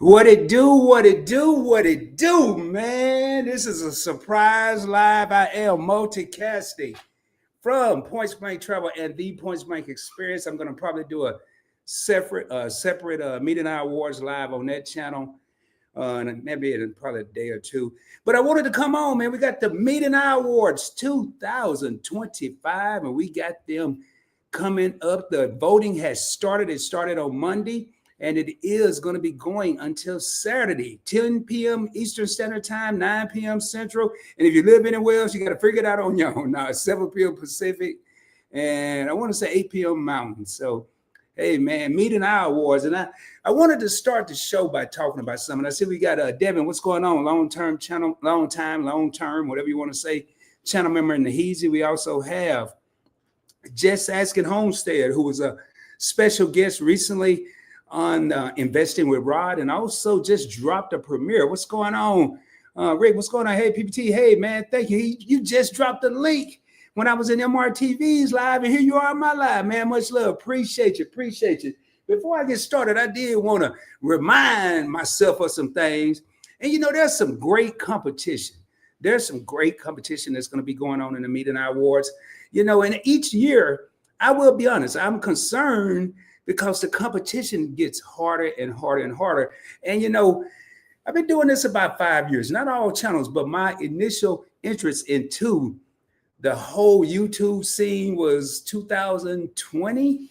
What it do, what it do, what it do, man. This is a surprise live. I am multicasting from Points Blank Travel and the Points Blank Experience. I'm going to probably do a separate Mete and I Awards live on that channel. And maybe in probably a day or two. But I wanted to come on, man. We got the Mete and I Awards 2025, and we got them coming up. The voting has started. It started on Monday. And it is going to be going until Saturday, 10 p.m. Eastern Standard Time, 9 p.m. Central. And if you live anywhere else, you got to figure it out on your own. Now, it's 7 p.m. Pacific, and I want to say 8 p.m. Mountain. So, hey, man, Mete and I Awards. And I wanted to start the show by talking about something. I see we got Devin. What's going on? Long-term, whatever you want to say, channel member in the Heezy. We also have Just Asking Homestead, who was a special guest recently on Investing with Rod, and also just dropped a premiere. What's going on, Rick? What's going on? Hey, PPT. Hey, man, thank you. You just dropped a link when I was in MRTV's live, and here you are on my live, man. Much love. Appreciate you. Before I get started, I did want to remind myself of some things. And, there's some great competition. There's some great competition that's going to be going on in the Mete and I Awards. And each year, I will be honest, I'm concerned because the competition gets harder and harder and harder. And, I've been doing this about 5 years, not all channels, but my initial interest into the whole YouTube scene was 2020.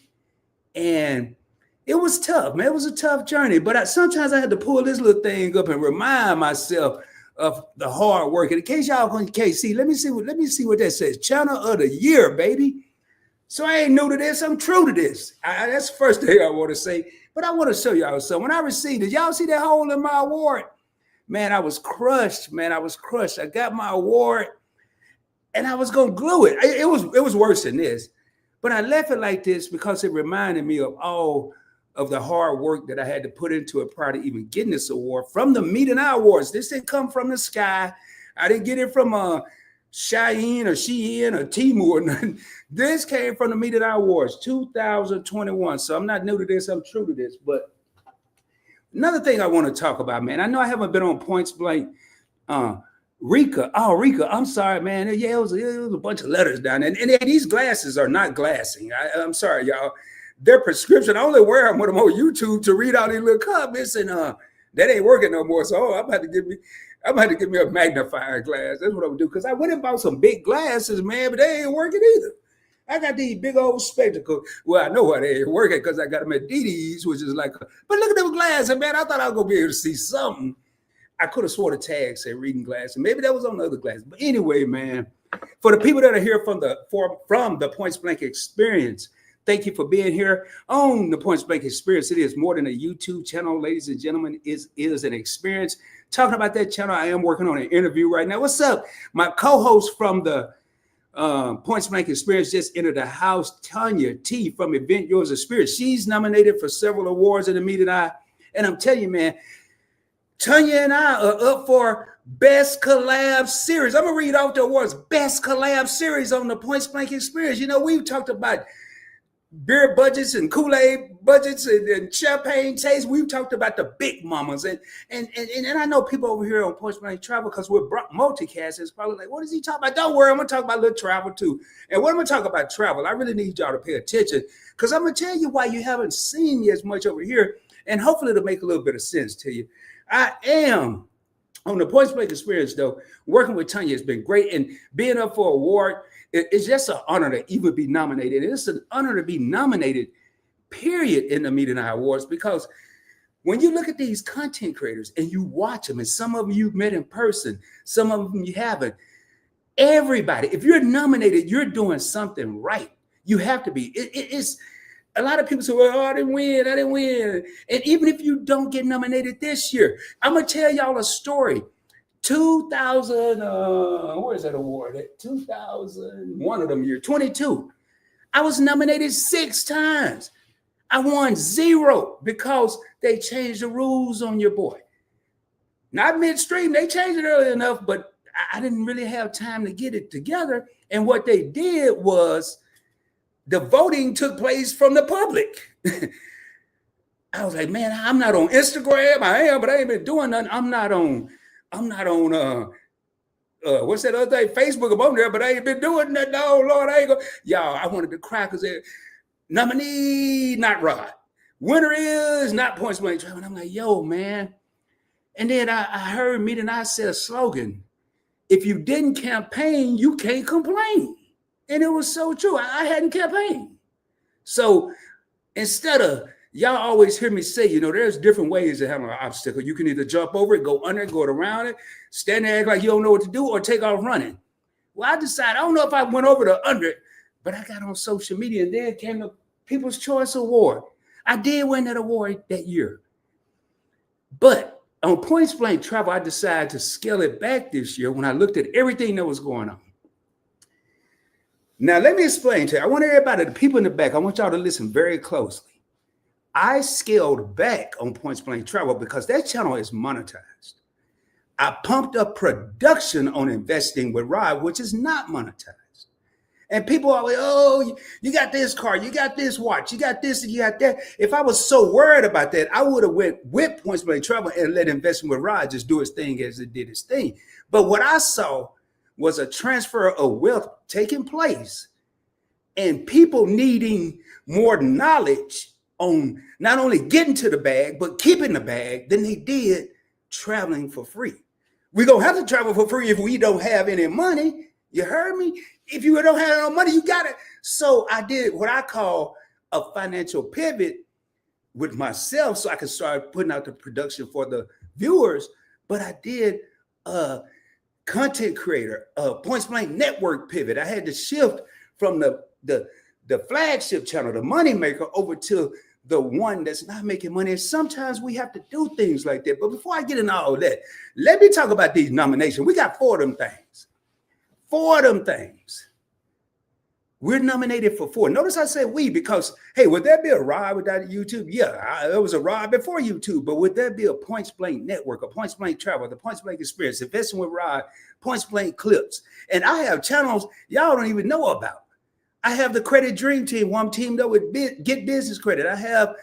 And it was tough, man. It was a tough journey. But sometimes I had to pull this little thing up and remind myself of the hard work. And in case y'all can't see, let me see what that says. Channel of the year, baby. So I ain't new to this. I'm true to this. That's the first thing I want to say. But I want to show y'all something. When I received it, y'all see that hole in my award? Man, I was crushed. I got my award, and I was going to glue it. It was worse than this. But I left it like this because it reminded me of all of the hard work that I had to put into it prior to even getting this award from the Mete and I Awards. This didn't come from the sky. I didn't get it from Cheyenne or Shein or Temu or nothing. This came from the Mete and I Awards 2021. So I'm not new to this. I'm true to this. But another thing I want to talk about, man, I know I haven't been on Points Blank. Rika, I'm sorry, man. Yeah, it was a bunch of letters down there. And these glasses are not glassing. I'm sorry, y'all. They're prescription. I only wear them when I'm on YouTube to read all these little comments, and that ain't working no more. So I'm about to give me a magnifying glass. That's what I'm gonna do. Because I went and bought some big glasses, man, but they ain't working either. I got these big old spectacles. Well, I know why they ain't working because I got them at DD's, which is like, but look at them glasses, man. I thought I was gonna be able to see something. I could have swore the tag said reading glasses. Maybe that was on the other glasses. But anyway, man, for the people that are here from the Points Blank Experience, thank you for being here on the Points Blank Experience. It is more than a YouTube channel, ladies and gentlemen. It is an experience. Talking about that channel, I am working on an interview right now. What's up? My co-host from the Points Blank Experience just entered the house, Tanya T from Event Yours Experience. She's nominated for several awards in the Mete and I. And I'm telling you, man, Tanya and I are up for Best Collab Series. I'm going to read off the awards. Best Collab Series on the Points Blank Experience. We've talked about beer budgets and Kool-Aid budgets and champagne taste. We've talked about the big mamas. And I know people over here on Points Blank Travel, because we're multicasters, probably like, what is he talking about? Don't worry, I'm going to talk about a little travel too. And when I'm going to talk about travel, I really need y'all to pay attention, because I'm going to tell you why you haven't seen me as much over here. And hopefully it'll make a little bit of sense to you. I am on the Points Blank Experience, though. Working with Tanya has been great. And being up for an award, it's just an honor to even be nominated. It's an honor to be nominated, period, in the Mete and I Awards, because when you look at these content creators and you watch them, and some of them you've met in person, some of them you haven't, everybody, if you're nominated, you're doing something right. You have to be. It's a lot of people say, well, I didn't win. And even if you don't get nominated this year, I'm going to tell y'all a story. 2000, where's that award at? 2001 of them year, 22. I was nominated 6 times. I won 0 because they changed the rules on your boy. Not midstream, they changed it early enough, but I didn't really have time to get it together. And what they did was the voting took place from the public. I was like, man, I'm not on Instagram. I am, but I ain't been doing nothing. I'm not on what's that other thing? Facebook. I'm on there, but I ain't been doing nothing. No, Lord, I ain't go. Y'all, I wanted to cry because nominee, not Rod. Winner is not Points Blank Travel. And I'm like, yo, man. And then I heard Mete and I said a slogan. If you didn't campaign, you can't complain. And it was so true. I hadn't campaigned. So instead of, y'all always hear me say, there's different ways to handle an obstacle. You can either jump over it, go under it, go around it, stand there, act like you don't know what to do, or take off running. Well, I decided, I don't know if I went over the under it, but I got on social media, and then came the People's Choice Award. I did win that award that year. But on Points Blank Travel, I decided to scale it back this year when I looked at everything that was going on. Now, let me explain to you. I want everybody, the people in the back, I want y'all to listen very closely. I scaled back on Points Blank Travel because that channel is monetized. I pumped up production on Investing with Rod, which is not monetized. And people always, oh, you got this car, you got this watch, you got this, and you got that. If I was so worried about that, I would have went with Points Blank Travel and let Investing with Rod just do its thing as it did its thing. But what I saw was a transfer of wealth taking place and people needing more knowledge on not only getting to the bag, but keeping the bag than they did traveling for free. We're going to have to travel for free if we don't have any money. You heard me? If you don't have no money, you got it. So I did what I call a financial pivot with myself so I could start putting out the production for the viewers. But I did a content creator, a Points Blank network pivot. I had to shift from the flagship channel, the money maker, over to the one that's not making money. And sometimes we have to do things like that. But before I get into all that, let me talk about these nominations. We got 4 of them things. 4 of them things. We're nominated for 4. Notice I said we because, hey, would that be a Rod without YouTube? Yeah, it was a Rod before YouTube. But would that be a Points Blank network, a Points Blank Travel, the Points Blank Experience, Investing with Rod, Points Blank Clips? And I have channels y'all don't even know about. I have the Credit Dream Team, who I'm teamed up with Get Business Credit. I have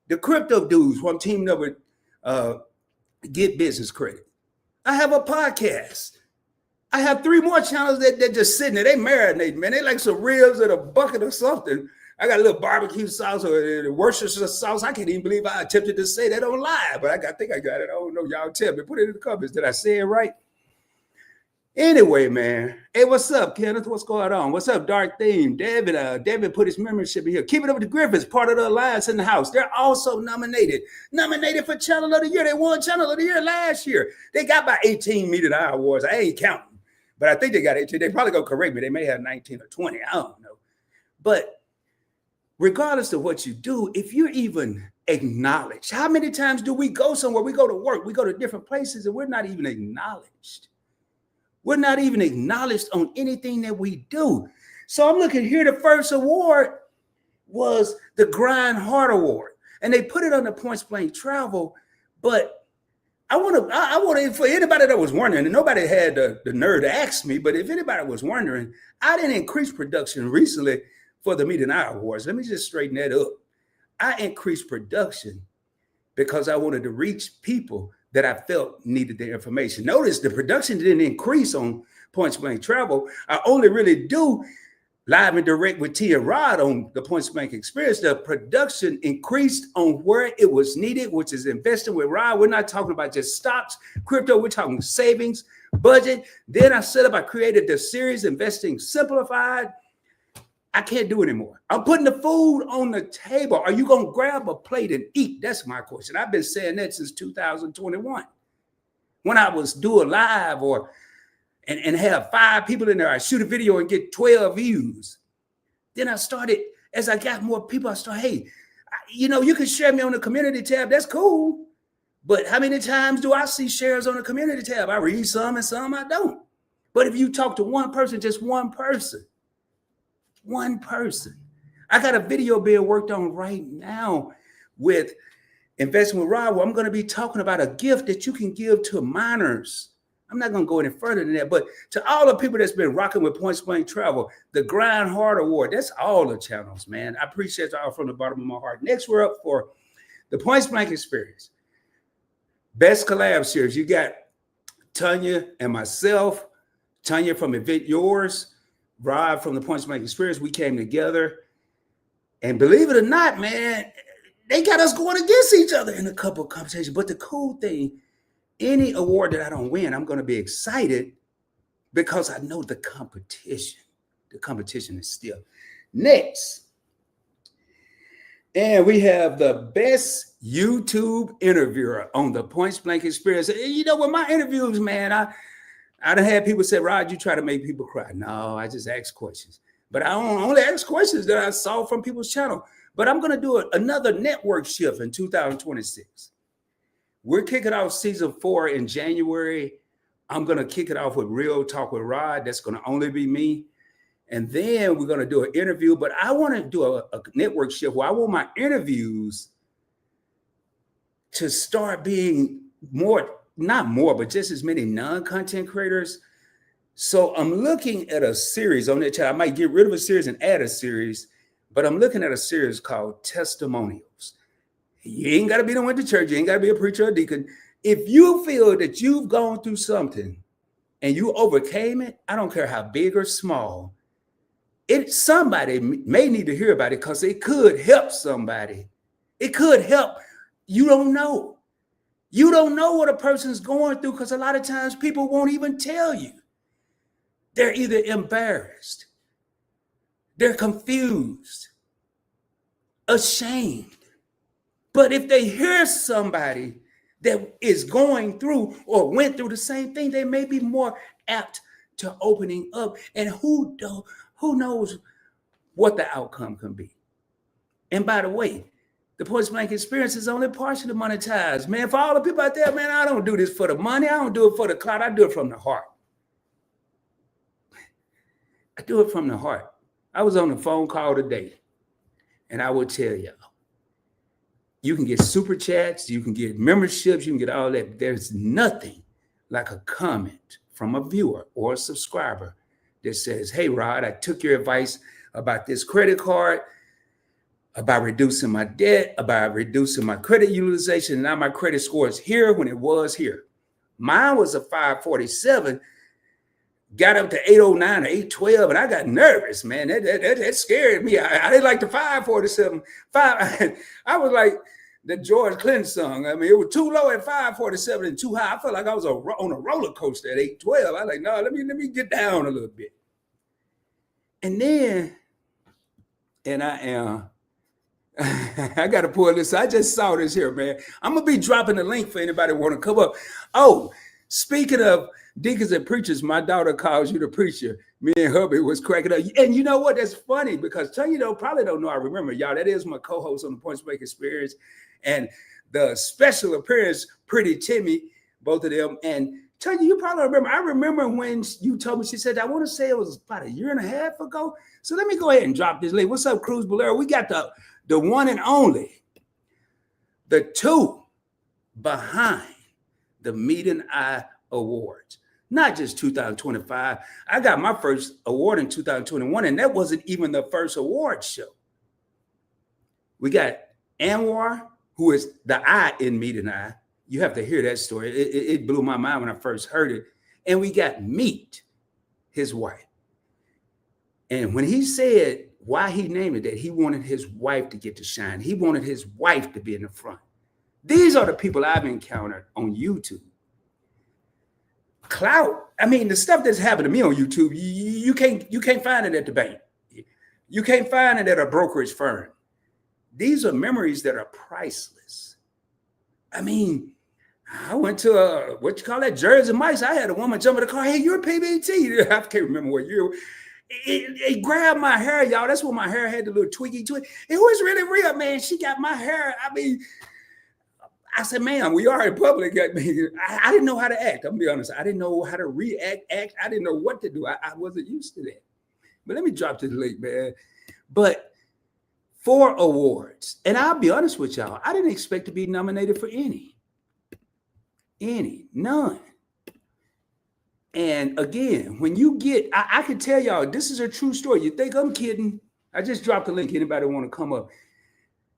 the Crypto Dudes, who I'm teamed up with Get Business Credit. I have a podcast. I have 3 more channels that just sitting there. They marinate, man. They like some ribs in a bucket or something. I got a little barbecue sauce or Worcestershire sauce. I can't even believe I attempted to say that on live, but I think I got it. I don't know. Y'all tell me. Put it in the comments. Did I say it right? Anyway, man. Hey, what's up, Kenneth? What's going on? What's up, Dark Theme? David put his membership in here. Keep it up with the Griffiths, part of the Alliance in the house. They're also nominated for Channel of the Year. They won Channel of the Year last year. They got about 18 Mete and I Awards. I ain't counting. But I think they got 18. They probably gonna correct me. They may have 19 or 20. I don't know. But regardless of what you do, if you're even acknowledged, how many times do we go somewhere? We go to work, we go to different places, and we're not even acknowledged. We're not even acknowledged on anything that we do. So I'm looking here. The first award was the Grind Hard Award, and they put it on the Points Blank Travel, but I want to, for anybody that was wondering, and nobody had the nerve to ask me, but if anybody was wondering, I didn't increase production recently for the Mete and I Awards. Let me just straighten that up. I increased production because I wanted to reach people that I felt needed the information. Notice the production didn't increase on Points Blank Travel. I only really do live and direct with T and Rod on the Points Blank Experience. The production increased on where it was needed, which is Investing with Rod. We're not talking about just stocks, crypto. We're talking savings, budget. Then I created the series Investing Simplified. I can't do it anymore. I'm putting the food on the table. Are you going to grab a plate and eat? That's my question. I've been saying that since 2021. When I was doing live and have 5 people in there, I shoot a video and get 12 views. Then I started, as I got more people, I started, hey, you can share me on the community tab. That's cool. But how many times do I see shares on the community tab? I read some and some I don't. But if you talk to one person, just one person. I got a video being worked on right now with Investing with Rod, where I'm going to be talking about a gift that you can give to minors. I'm not going to go any further than that, but to all the people that's been rocking with Points Blank Travel, the Grind Hard Award, that's all the channels, man. I appreciate y'all from the bottom of my heart. Next, we're up for The Point Blank Experience. Best collab series. You got Tanya and myself. Tanya from Event Yours. Rod from the Point Blank Experience. We came together. And believe it or not, man, they got us going against each other in a couple of competitions. But the cool thing, any award that I don't win, I'm going to be excited because I know the competition. The competition is still. Next. And we have the best YouTube interviewer on the Point Blank Experience. You know, with my interviews, man, I done had people say, Rod, you try to make people cry. No, I just ask questions. But I don't only ask questions that I saw from people's channel. But I'm going to do another network shift in 2026. We're kicking off season 4 in January. I'm going to kick it off with Real Talk with Rod. That's going to only be me. And then we're going to do an interview. But I want to do a network shift where I want my interviews to start being more, not more, but just as many non-content creators. So I'm looking at a series on that channel. I might get rid of a series and add a series. But I'm looking at a series called Testimonials. You ain't got to be the one to church. You ain't got to be a preacher or deacon. If you feel that you've gone through something and you overcame it, I don't care how big or small, somebody may need to hear about it because it could help somebody. It could help. You don't know. You don't know what a person's going through because a lot of times people won't even tell you. They're either embarrassed, they're confused, ashamed. But if they hear somebody that is going through or went through the same thing, they may be more apt to opening up. And who knows what the outcome can be. And by the way, the Point Blank Experience is only partially monetized. Man, for all the people out there, man, I don't do this for the money. I don't do it for the clout. I do it from the heart. I do it from the heart. I was on a phone call today, and I will tell y'all, you can get super chats, you can get memberships, you can get all that. But there's nothing like a comment from a viewer or a subscriber that says, hey, Rod, I took your advice about this credit card, about reducing my debt, about reducing my credit utilization. Now my credit score is here when it was here. Mine was a 547. Got up to 809 or 812, and I got nervous, man. That scared me. I didn't like the 547. I was like the George Clinton song. I mean, it was too low at 547 and too high. I felt like I was on a roller coaster at 812. I was like, no, let me get down a little bit. And then, I got to pull this. I just saw this here, man. I'm going to be dropping the link for anybody who want to come up. Oh, speaking of deacons and preachers, my daughter calls you the preacher. Me and hubby was cracking up. And you know what? That's funny because Tanya probably don't know. I remember, y'all. That is my co-host on the Point Blank Experience. And the special appearance, Pretty Timmy, both of them. And Tanya, you probably remember. I remember when you told me, she said, I want to say it was about a year and a half ago. So let me go ahead and drop this link. What's up, Cruz Bolero? We got the one and only, the two behind the Mete and I Awards. Not just 2025. I got my first award in 2021, and that wasn't even the first award show. We got Anwar, who is the I in Mete and I. You have to hear that story. It blew my mind when I first heard it. And we got Mete, his wife. And when he said why he named it that, he wanted his wife to get to shine. He wanted his wife to be in the front. These are the people I've encountered on YouTube. Clout. I mean, the stuff that's happened to me on YouTube, you can't find it at the bank. You can't find it at a brokerage firm. These are memories that are priceless. I mean, I went to Jersey Mike's. I had a woman jump in the car. Hey, you're PBT. I can't remember what year. It grabbed my hair, y'all. That's when my hair had the little twiggy to it. It was really real, man. She got my hair. I mean, I said, ma'am, we are in public. I didn't know how to act. I'm gonna be honest. I didn't know how to act. I didn't know what to do. I wasn't used to that. But let me drop this link, man. But 4 awards. And I'll be honest with y'all. I didn't expect to be nominated for any. None. And again, when you get, I can tell y'all, this is a true story. You think I'm kidding? I just dropped the link. Anybody want to come up?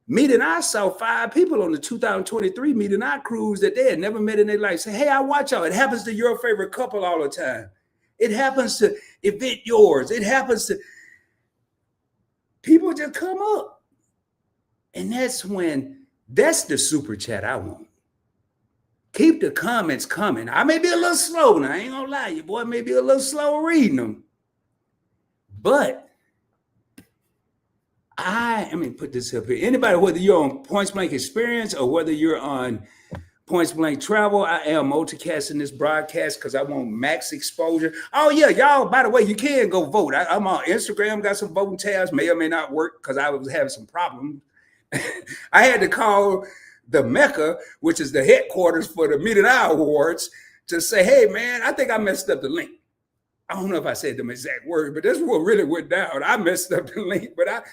Mete and I saw 5 people on the 2023 Mete and I cruise that they had never met in their life. Say, hey, I watch y'all. It happens to your favorite couple all the time. It happens to Event Yours. It happens to people just come up. And that's the super chat I want. Keep the comments coming. I may be a little slow now. I ain't gonna lie. Your boy may be a little slow reading them. But put this up here. Anybody, whether you're on Points Blank Experience or whether you're on Points Blank Travel, I am multicasting this broadcast because I want max exposure. Oh, yeah, y'all, by the way, you can go vote. I'm on Instagram, got some voting tabs, may or may not work because I was having some problems. I had to call the Mecca, which is the headquarters for the Mete and I Awards, to say, hey, man, I think I messed up the link. I don't know if I said the exact word, but that's what really went down. I messed up the link, but I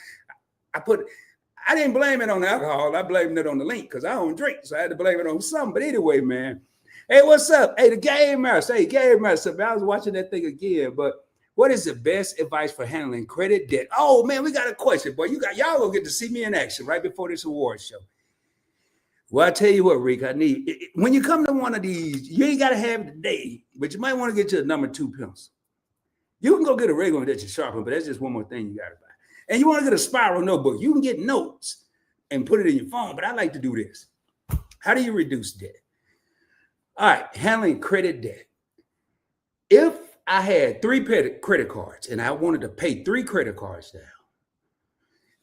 didn't blame it on the alcohol. I blamed it on the link because I don't drink. So I had to blame it on something. But anyway, man. Hey, what's up? Hey, the Game Master. Hey, Game Master. I was watching that thing again. But what is the best advice for handling credit debt? Oh, man, we got a question. Boy, y'all gonna get to see me in action right before this award show. Well, I tell you what, Rick, when you come to one of these, you ain't got to have it today, but you might want to get you a number 2 pencil. You can go get a regular one that you sharpen, but that's just one more thing you got to buy. And you want to get a spiral notebook. You can get notes and put it in your phone, but I like to do this. How do you reduce debt? All right, handling credit debt. If I had 3 credit cards and I wanted to pay 3 credit cards down,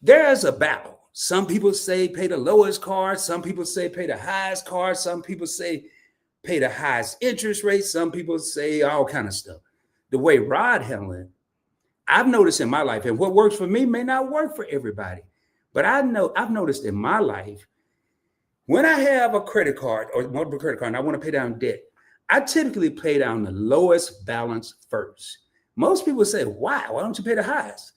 there's a battle. Some people say pay the lowest card. Some people say pay the highest card. Some people say pay the highest interest rate. Some people say all kind of stuff. The way Rod handling, I've noticed in my life, and what works for me may not work for everybody, but I've noticed in my life, when I have a credit card or multiple credit card and I want to pay down debt, I typically pay down the lowest balance first. Most people say, why don't you pay the highest?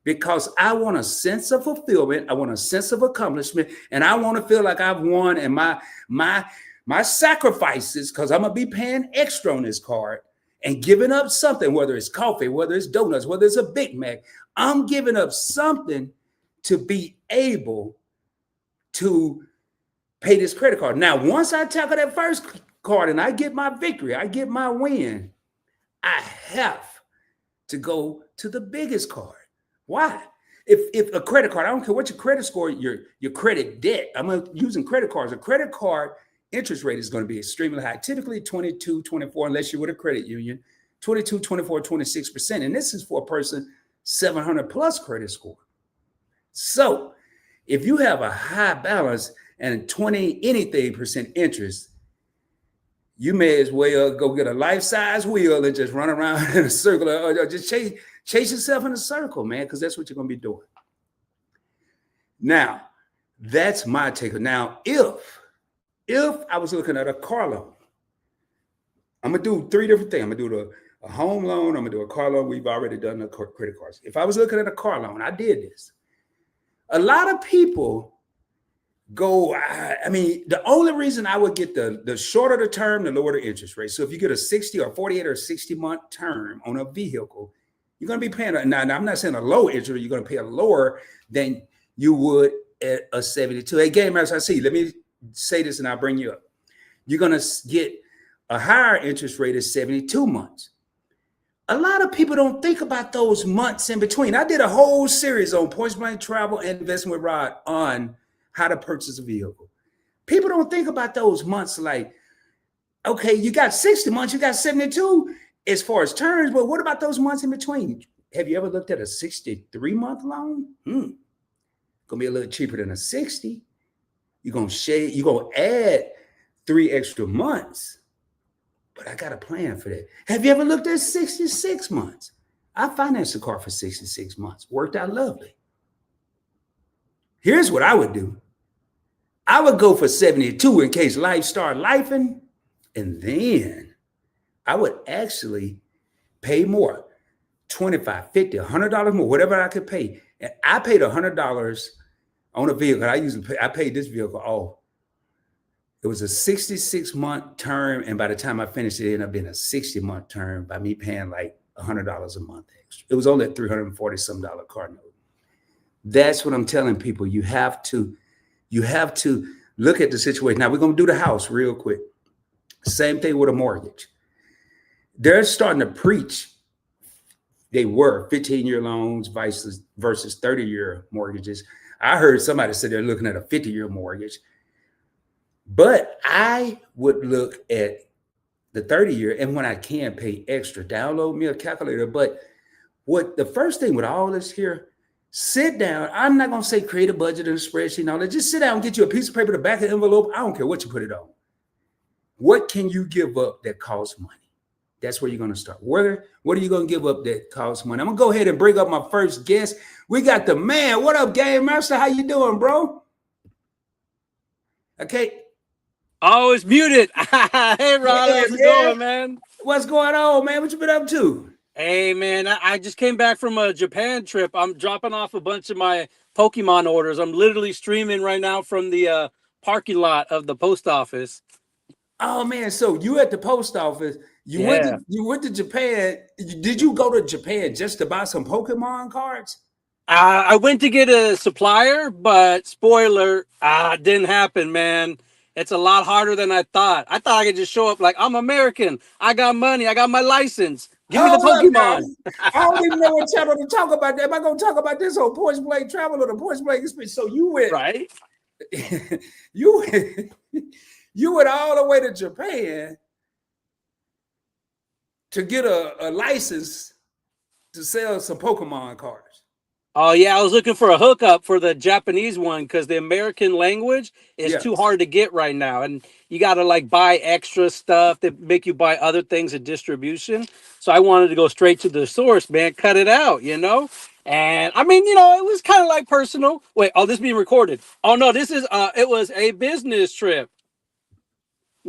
Because I want a sense of fulfillment, I want a sense of accomplishment, and I want to feel like I've won, and my sacrifices, because I'm gonna be paying extra on this card and giving up something, whether it's coffee, whether it's donuts, whether it's a Big Mac, I'm giving up something to be able to pay this credit card. Now, once I tackle that first card and I get my victory, I get my win, I have to go to the biggest card. Why? If a credit card, I don't care what your credit score, your credit debt, I'm using credit cards. A credit card interest rate is going to be extremely high, typically 22, 24, unless you're with a credit union, 22, 24, 26%. And this is for a person 700 plus credit score. So if you have a high balance and 20 anything percent interest, you may as well go get a life-size wheel and just run around in a circle or just chase yourself in a circle, man, because that's what you're going to be doing. Now, that's my take. Now, if I was looking at a car loan, I'm going to do 3 different things. I'm going to do a home loan. I'm going to do a car loan. We've already done the credit cards. If I was looking at a car loan, I did this. A lot of people go, the only reason I would get the shorter the term, the lower the interest rate. So if you get a 60 or 48 or 60 month term on a vehicle, you're going to be paying, now I'm not saying a low interest, you're going to pay a lower than you would at a 72. Hey, Game Master, I see. Let me say this and I'll bring you up. You're going to get a higher interest rate at 72 months. A lot of people don't think about those months in between. I did a whole series on Points Blank Travel and Investing with Rod on how to purchase a vehicle. People don't think about those months like, okay, you got 60 months, you got 72 as far as terms, but what about those months in between? Have you ever looked at a 63-month loan? Gonna be a little cheaper than a 60. You're gonna add 3 extra months, but I got a plan for that. Have you ever looked at 66 months? I financed a car for 66 months, worked out lovely. Here's what I would do. I would go for 72 in case life started lifing, and then I would actually pay more, $25, $50, $100 more, whatever I could pay. And I paid $100 on a vehicle. I paid this vehicle off. It was a 66-month term, and by the time I finished, it ended up being a 60-month term by me paying like $100 a month extra. It was only a $340-some car note. That's what I'm telling people. You have to You have to look at the situation. Now we're going to do the house real quick. Same thing with a mortgage. They're starting to preach. They were 15-year loans versus 30-year mortgages. I heard somebody say they're looking at a 50-year mortgage. But I would look at the 30-year, and when I can pay extra, download me a calculator. But what the first thing with all this here, sit down. I'm not going to say create a budget and a spreadsheet and all that. Just sit down and get you a piece of paper, the back of the envelope. I don't care what you put it on. What can you give up that costs money? That's where you're going to start. What are you going to give up that costs money? I'm going to go ahead and bring up my first guest. We got the man. What up, Game Master? How you doing, bro? Okay. Oh, it's muted. Hey, Ron, how's it going, man? What's going on, man? What you been up to? Hey, man, I just came back from a Japan trip. I'm dropping off a bunch of my Pokemon orders. I'm literally streaming right now from the parking lot of the post office. Oh, man, so you at the post office. You went to Japan. Did you go to Japan just to buy some Pokemon cards? I went to get a supplier, but spoiler, didn't happen, man. It's a lot harder than I thought. I thought I could just show up like, I'm American. I got money. I got my license. Give me the Pokemon. I don't even know what channel to talk about that. Am I going to talk about this on Points Blank Travel or the Points Blank Experience? So you went. Right. you went all the way to Japan to get a license to sell some Pokemon cards. Oh, yeah, I was looking for a hookup for the Japanese one because the American language is too hard to get right now. And you got to like buy extra stuff that make you buy other things at distribution. So I wanted to go straight to the source, man, cut it out, you know? And I mean, you know, it was kind of like personal. Wait, this is being recorded. Oh, no, this is it was a business trip.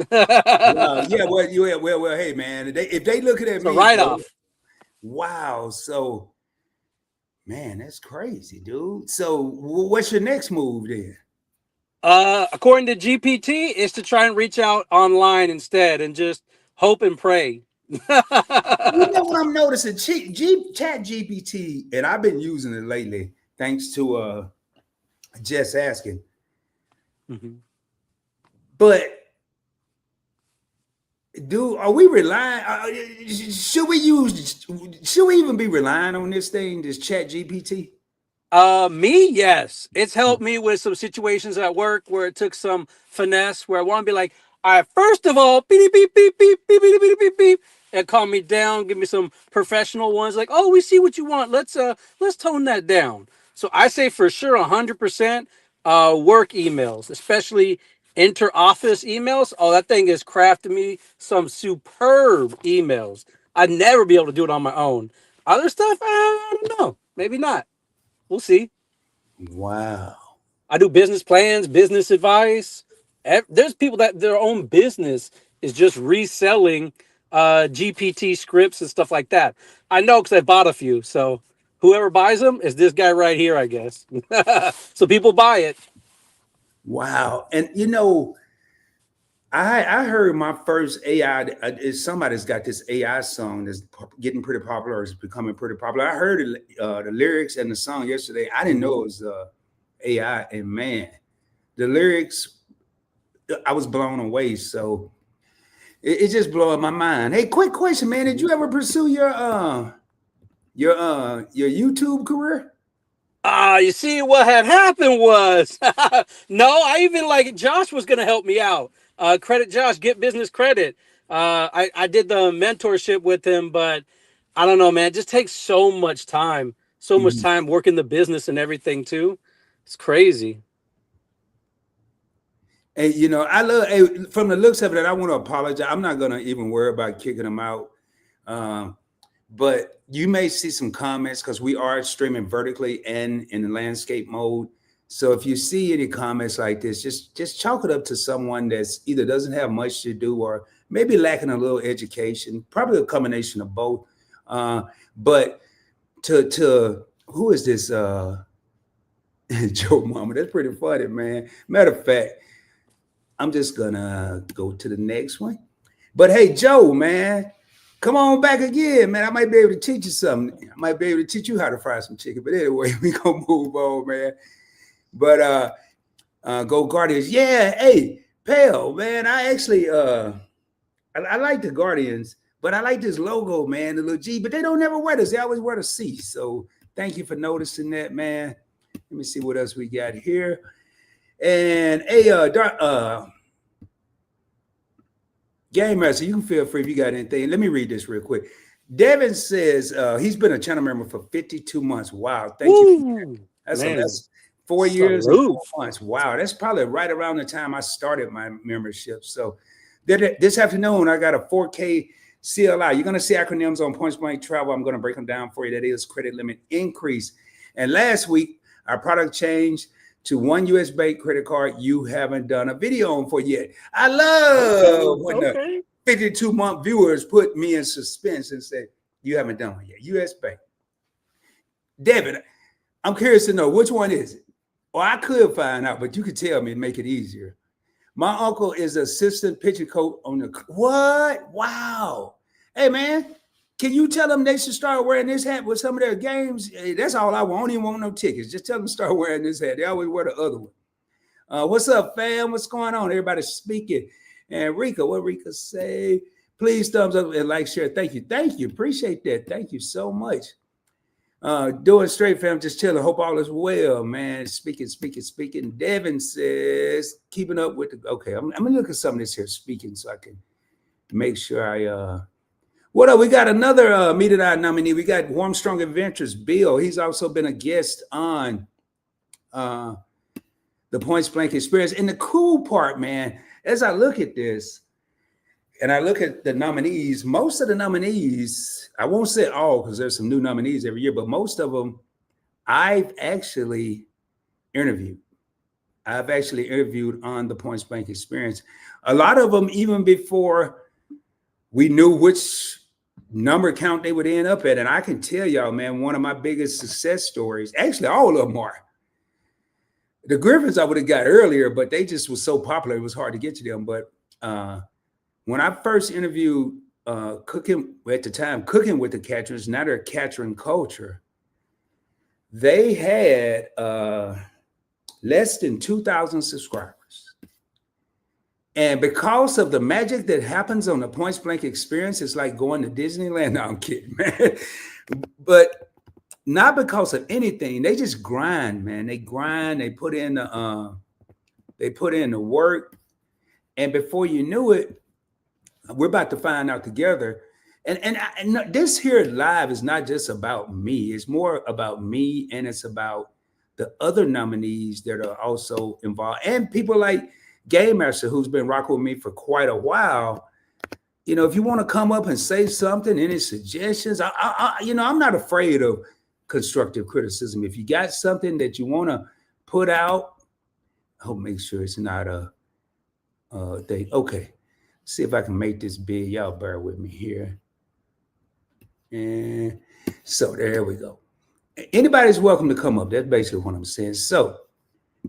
Well, hey, man, if they looking at me, write-off. Wow, so. Man, that's crazy, dude. So what's your next move then? According to GPT, is to try and reach out online instead and just hope and pray. You know what I'm noticing? Chat GPT, and I've been using it lately, thanks to Jess asking. Mm-hmm. But dude, are we relying? Should we even be relying on this thing, this Chat GPT? Me, yes. It's helped me with some situations at work where it took some finesse where I want to be like, all right, first of all, beep, beep, beep, beep, beep, beep, beep, beep, beep, and calm me down, give me some professional ones like, oh, we see what you want. Let's tone that down. So I say for sure 100% work emails, especially inter-office emails. Oh, that thing is crafting me some superb emails. I'd never be able to do it on my own. Other stuff, I don't know. Maybe not. We'll see. Wow. I do business plans, business advice. There's people that their own business is just reselling GPT scripts and stuff like that. I know because I bought a few. So whoever buys them is this guy right here, I guess. So people buy it. Wow. And you know, I heard my first AI, somebody's got this AI song that's getting pretty popular, it's becoming pretty popular. I heard the lyrics and the song yesterday. I didn't know it was AI, and man, the lyrics, I was blown away. So it's just blowing my mind. Hey, quick question, man. Did you ever pursue your YouTube career? You see, what had happened was, no, I even like Josh was going to help me out. Credit Josh, Get Business Credit. I did the mentorship with him, but I don't know, man. It just takes so much time working the business and everything too. It's crazy. And you know, I love from the looks of it. I want to apologize. I'm not going to even worry about kicking him out. But you may see some comments because we are streaming vertically and in the landscape mode. So if you see any comments like this, just chalk it up to someone that's either doesn't have much to do or maybe lacking a little education, probably a combination of both. But to who is this? Joe Mama, that's pretty funny, man. Matter of fact, I'm just gonna go to the next one. But hey, Joe, man, come on back again, man. I might be able to teach you something. I might be able to teach you how to fry some chicken. But anyway, we gonna move on, man. But Go Guardians. Yeah, hey, Pale, man. I actually I like the Guardians, but I like this logo, man, the little G, but they don't never wear this. They always wear the C. So thank you for noticing that, man. Let me see what else we got here. And hey, Game Master, you can feel free if you got anything. Let me read this real quick. Devin says he's been a channel member for 52 months. Wow, thank you. Woo, man. That's 4 years and Salute. 4 months. Wow, that's probably right around the time I started my membership. So this afternoon, I got a 4K CLI. You're going to see acronyms on Points Blank Travel. I'm going to break them down for you. That is credit limit increase. And last week, our product changed to one US Bank credit card you haven't done a video on for yet. I love when the 52-month viewers put me in suspense and say, you haven't done one yet. US Bank. David, I'm curious to know, which one is it? Or I could find out, but you could tell me and make it easier. My uncle is assistant pitching coach on the what? Wow. Hey man, can you tell them they should start wearing this hat with some of their games? Hey, that's all I want. I don't even want no tickets. Just tell them to start wearing this hat. They always wear the other one. What's up, fam? What's going on? Everybody speaking. And Rika, what Rika say? Please thumbs up and like, share. Thank you. Thank you. Appreciate that. Thank you so much. Doing straight, fam. Just chilling. Hope all is well, man. Speaking. Devin says, keeping up with the. Okay, I'm gonna look at some of this here speaking so I can make sure I. What up? We got another Mete and I nominee. We got Warm Strong Adventures Bill. He's also been a guest on the Points Blank Experience. And the cool part, man, as I look at this, and I look at the nominees, most of the nominees, I won't say all because there's some new nominees every year, but most of them I've actually interviewed. I've actually interviewed on the Points Blank Experience. A lot of them, even before we knew which number count they would end up at. And I can tell y'all, man, one of my biggest success stories, actually all of them are. The Griffins I would have got earlier, but they just were so popular, it was hard to get to them. But when I first interviewed cooking with the Catchers, now they're Catching Culture, they had less than 2,000 subscribers. And because of the magic that happens on the Points Blank Experience, it's like going to Disneyland. No, I'm kidding, man. But not because of anything. They just grind, man. They grind. They put in the work. And before you knew it, we're about to find out together. And this here live is not just about me. It's more about me, and it's about the other nominees that are also involved, and people like Game Master, who's been rocking with me for quite a while. You know, if you want to come up and say something, any suggestions, I'm not afraid of constructive criticism. If you got something that you want to put out, I'll make sure it's not a thing. Okay, see if I can make this big. Y'all bear with me here. And so there we go. Anybody's welcome to come up. That's basically what I'm saying. So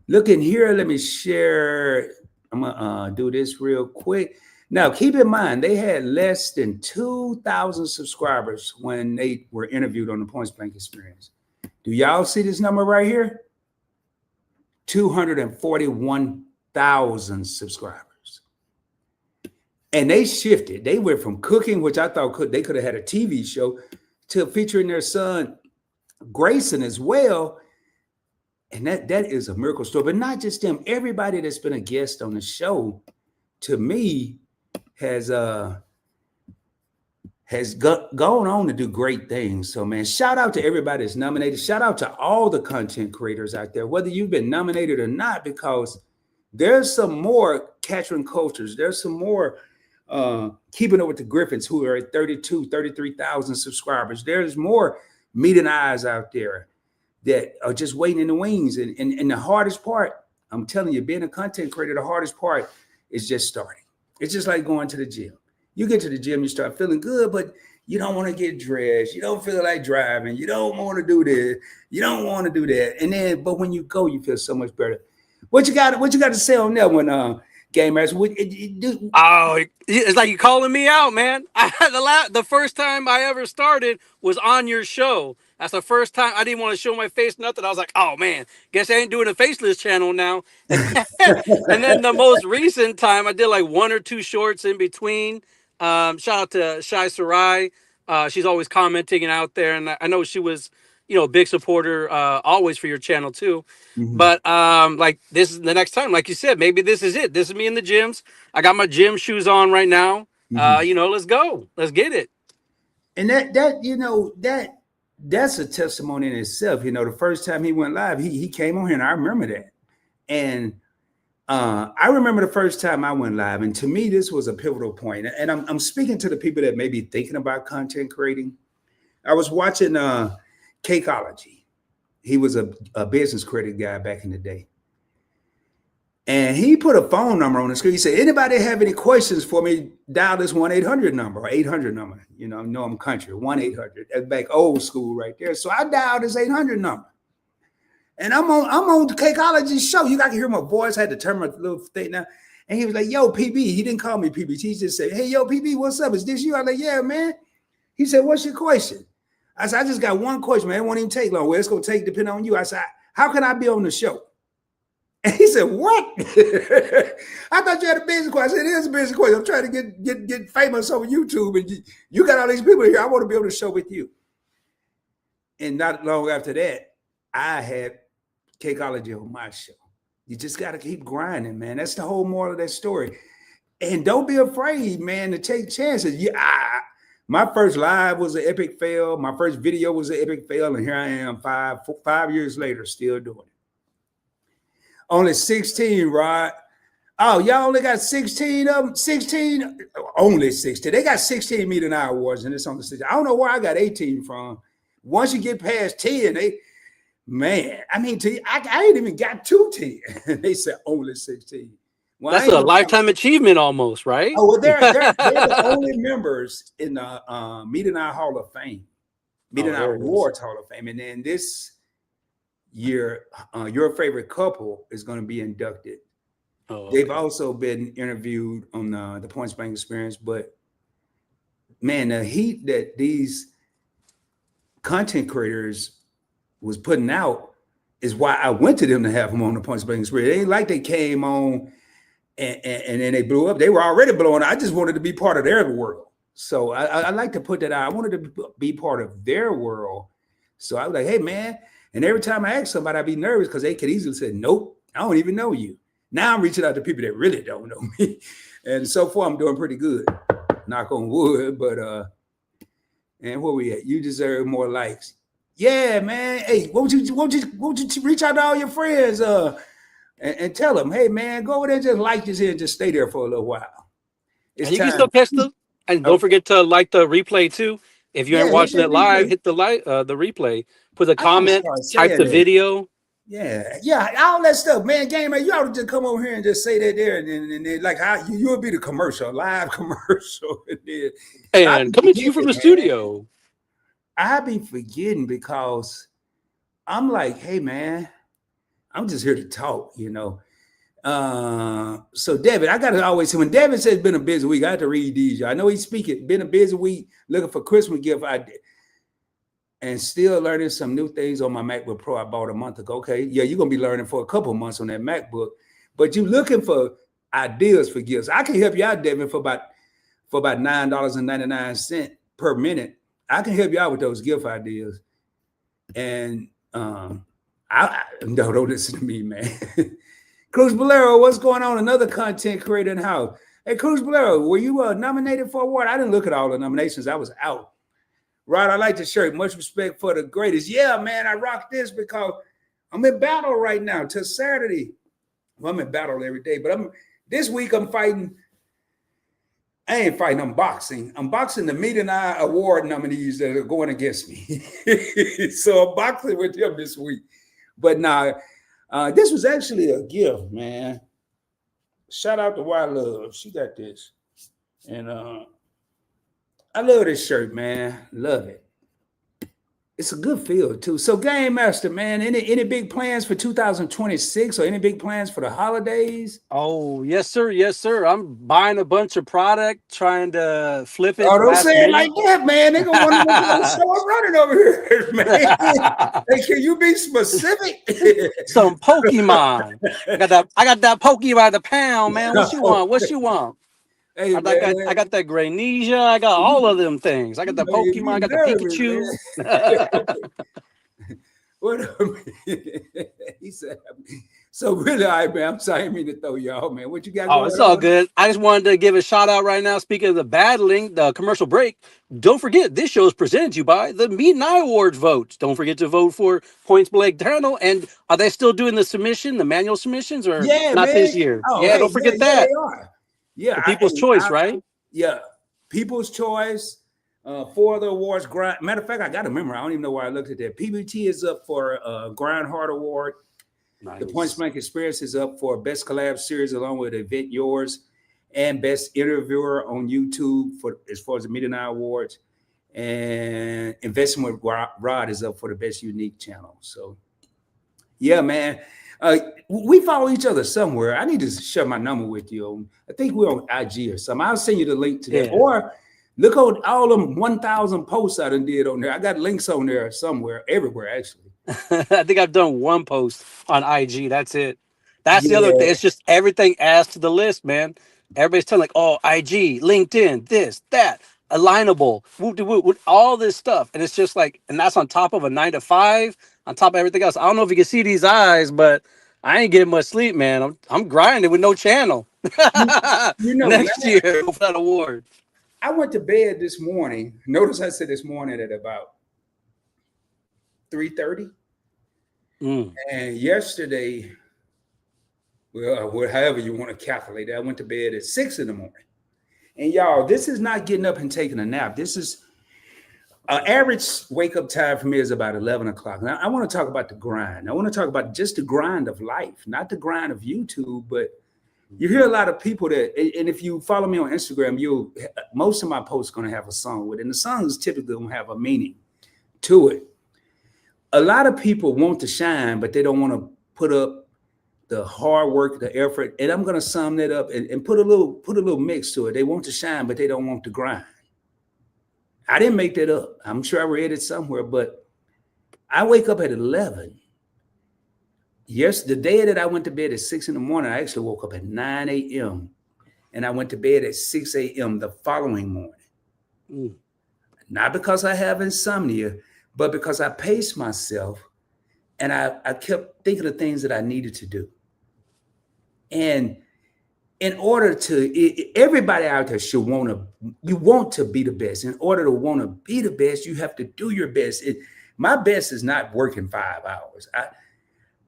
look in here. Let me share. I'm gonna do this real quick. Now, keep in mind, they had less than 2,000 subscribers when they were interviewed on the Points Blank Experience. Do y'all see this number right here? 241,000 subscribers. And they shifted. They went from cooking, which I thought they could have had a TV show, to featuring their son, Grayson, as well. And that is a miracle story. But not just them. Everybody that's been a guest on the show, to me, has gone on to do great things. So, man, shout out to everybody that's nominated. Shout out to all the content creators out there, whether you've been nominated or not, because there's some more Catching Cultures. There's some more Keeping Up with the Griffins who are at 33,000 subscribers. There's more Mete and I's out there that are just waiting in the wings. And the hardest part, I'm telling you, being a content creator, the hardest part is just starting. It's just like going to the gym. You get to the gym, you start feeling good, but you don't want to get dressed. You don't feel like driving. You don't want to do this. You don't want to do that. But when you go, you feel so much better. What you got to say on that one, Game Master? It's like you calling me out, man. The first time I ever started was on your show. That's the first time I didn't want to show my face, nothing. I was like, oh man, guess I ain't doing a faceless channel now. And and then the most recent time I did like one or two shorts in between. Shout out to Shai Sarai. She's always commenting and out there, and I know she was, a big supporter always for your channel too. Mhm. But like this is the next time, like you said, maybe this is it. This is me in the gyms. I got my gym shoes on right now. Mhm. Let's go. Let's get it. And that's a testimony in itself. The first time he went live, he came on here, and I remember that. And I remember the first time I went live, and to me, this was a pivotal point. And I'm speaking to the people that may be thinking about content creating. I was watching Cakeology. He was a business credit guy back in the day. And he put a phone number on the screen. He said, anybody have any questions for me, dial this 1-800 number or 800 number. Know I'm country, 1-800. That's back old school right there. So I dialed this 800 number. And I'm on the Cakeology show. You got to hear my voice. I had to turn my little thing down. And he was like, yo, PB. He didn't call me PB. He just said, hey, yo, PB, what's up? Is this you? I was like, yeah, man. He said, what's your question? I said, I just got one question, man. It won't even take long. Well, it's going to take depending on you. I said, how can I be on the show? And he said, what? I thought you had a business question. I said, it is a business question. I'm trying to get famous over YouTube. And you got all these people here. I want to be on the show with you. And not long after that, I had Cakeology on my show. You just got to keep grinding, man. That's the whole moral of that story. And don't be afraid, man, to take chances. My first live was an epic fail. My first video was an epic fail. And here I am 5 years later, still doing it. Only 16, Rod. Oh, y'all only got 16 of them? 16? Only 16. They got 16 Mete and I Awards, and it's on the 16. I don't know where I got 18 from. Once you get past 10, I ain't even got to 10. They said only 16. Well, I That's ain't a gonna count. lifetime achievement almost, right? Oh, well, they're the only members in the Mete and I Hall of Fame, Mete and I there it is. Awards Hall of Fame. And then this year, your favorite couple is going to be inducted. They've also been interviewed on the Point Blank Experience. But man, the heat that these content creators was putting out is why I went to them to have them on the Point Blank Experience. It ain't like they came on and then they blew up. They were already blowing up. I just wanted to be part of their world. So I like to put that out. I wanted to be part of their world. So I was like, hey, man. And every time I ask somebody, I'd be nervous because they could easily say, nope, I don't even know you. Now I'm reaching out to people that really don't know me. And so far, I'm doing pretty good. Knock on wood. But, and where we at? You deserve more likes. Yeah, man. Hey, won't you reach out to all your friends and tell them, hey, man, go over there and just like this here and just stay there for a little while. It's And you time. can still catch them. And don't forget to like the replay too. If you aren't watching it live, hit the the replay. Put a comment, type the video. Yeah, all that stuff, man. Game, man, you ought to just come over here and just say that there, and then like how you'll be the commercial, live commercial, and coming to you from the studio. I be forgetting because I'm like, hey, man, I'm just here to talk, So David, I gotta always say when David says it's been a busy week, I have to read these. I know he's speaking, been a busy week looking for Christmas gift. And still learning some new things on my MacBook Pro I bought a month ago. Okay, yeah, you're gonna be learning for a couple months on that MacBook, but you're looking for ideas for gifts. I can help you out, David, for about $9.99 per minute. I can help you out with those gift ideas. And no, don't listen to me, man. Cruz Bolero, what's going on? Another content creator in the house. Hey, Cruz Bolero, were you nominated for an award? I didn't look at all the nominations. I was out. Rod, I like the shirt. Much respect for the greatest. Yeah, man, I rock this because I'm in battle right now till Saturday. Well, I'm in battle every day, but this week I'm fighting. I ain't fighting, I'm boxing. I'm boxing the Mete and I Award nominees that are going against me. So I'm boxing with them this week. But now, this was actually a gift, man. Shout out to Wild Love. She got this. And I love this shirt, man. Love it. it's a good field too. So, Game Master, man, any big plans for 2026 or any big plans for the holidays? Oh, yes, sir. Yes, sir. I'm buying a bunch of product, trying to flip it Oh, don't last say it like minute. that, man. They're gonna want to know what kind of show I'm running over here, man. Hey, can you be specific? Some Pokemon. I got that Pokemon by the pound, man. What you want? What you want? Hey, I man, got that Greninja. I got all of them things. I got you the making Pokemon. me I got the nervous, Pikachu. man. What he said. So really, all right, man. I'm sorry, I didn't mean to throw you off, man. What you got Oh, going it's all on? good. I just wanted to give a shout out right now. Speaking of the battling, the commercial break, don't forget this show is presented to you by the Mete and I Awards votes. Don't forget to vote for Points Blank Journal. And are they still doing the submission, the manual submissions, or Yeah, not man. this year? Oh, Yeah, hey, don't yeah, forget yeah, that. they are. Yeah, The People's Choice, right? yeah, People's Choice. 4 other awards. Matter of fact, I got to remember. I don't even know why I looked at that. PBT is up for Grind Hard Award. Nice. The Points Blank Experience is up for Best Collab Series along with Event Yours and Best Interviewer on YouTube for as far as the Mete and I Awards. And Investing with Rod is up for the Best Unique Channel. So, yeah, man. We follow each other somewhere. I need to share my number with you. I think we're on IG or something. I'll send you the link to that. Yeah. Or look on all them 1,000 posts I done did on there. I got links on there somewhere, everywhere, actually. I think I've done one post on IG. That's it. That's the other Yeah. thing. It's just everything adds to the list, man. Everybody's telling like, oh, IG, LinkedIn, this, that, alignable, whoop, all this stuff. And it's just like, and that's on top of a 9 to 5, on top of everything else. I don't know if you can see these eyes, but I ain't getting much sleep, man. I'm grinding with no channel. You know, Next year for that award. I went to bed this morning. Notice I said this morning at about 3:30. And yesterday, well, however you want to calculate it, I went to bed at 6 in the morning. And y'all, this is not getting up and taking a nap. This is average wake up time for me is about 11 o'clock. Now, I want to talk about the grind. I want to talk about just the grind of life, not the grind of YouTube, but you hear a lot of people that, and if you follow me on Instagram, most of my posts going to have a song with it. And the songs typically don't have a meaning to it. A lot of people want to shine, but they don't want to put up the hard work, the effort. And I'm going to sum that up and put a little mix to it. They want to shine, but they don't want to grind. I didn't make that up. I'm sure I read it somewhere, but I wake up at 11. Yes, the day that I went to bed at 6 in the morning, I actually woke up at 9 a.m. and I went to bed at 6 a.m. the following morning. Not because I have insomnia, but because I paced myself and I kept thinking of things that I needed to do. And in order to, everybody out there should you want to be the best. In order to want to be the best, you have to do your best. My best is not working 5 hours.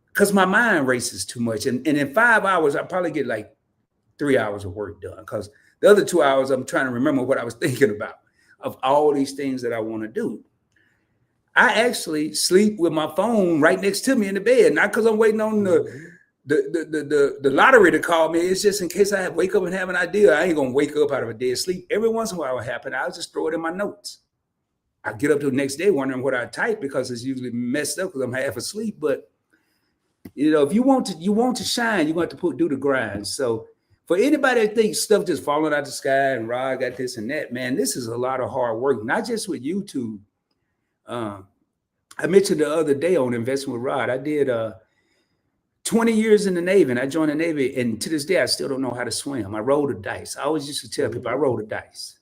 Because my mind races too much. And in 5 hours, I probably get like 3 hours of work done. Because the other 2 hours, I'm trying to remember what I was thinking about of all these things that I want to do. I actually sleep with my phone right next to me in the bed, not because I'm waiting on the lottery to call me. It's just in case I wake up and have an idea. I ain't gonna wake up out of a dead sleep. Every once in a while, what happen, I'll just throw it in my notes. I get up to the next day wondering what I type because it's usually messed up because I'm half asleep. But if you want to shine, you want to do the grind. So for anybody that thinks stuff just falling out the sky and Rod got this and that, man, this is a lot of hard work, not just with YouTube. I mentioned the other day on Investing with Rod, I did 20 years in the Navy, and I joined the Navy, and to this day, I still don't know how to swim. I rolled the dice. I always used to tell people, I roll the dice.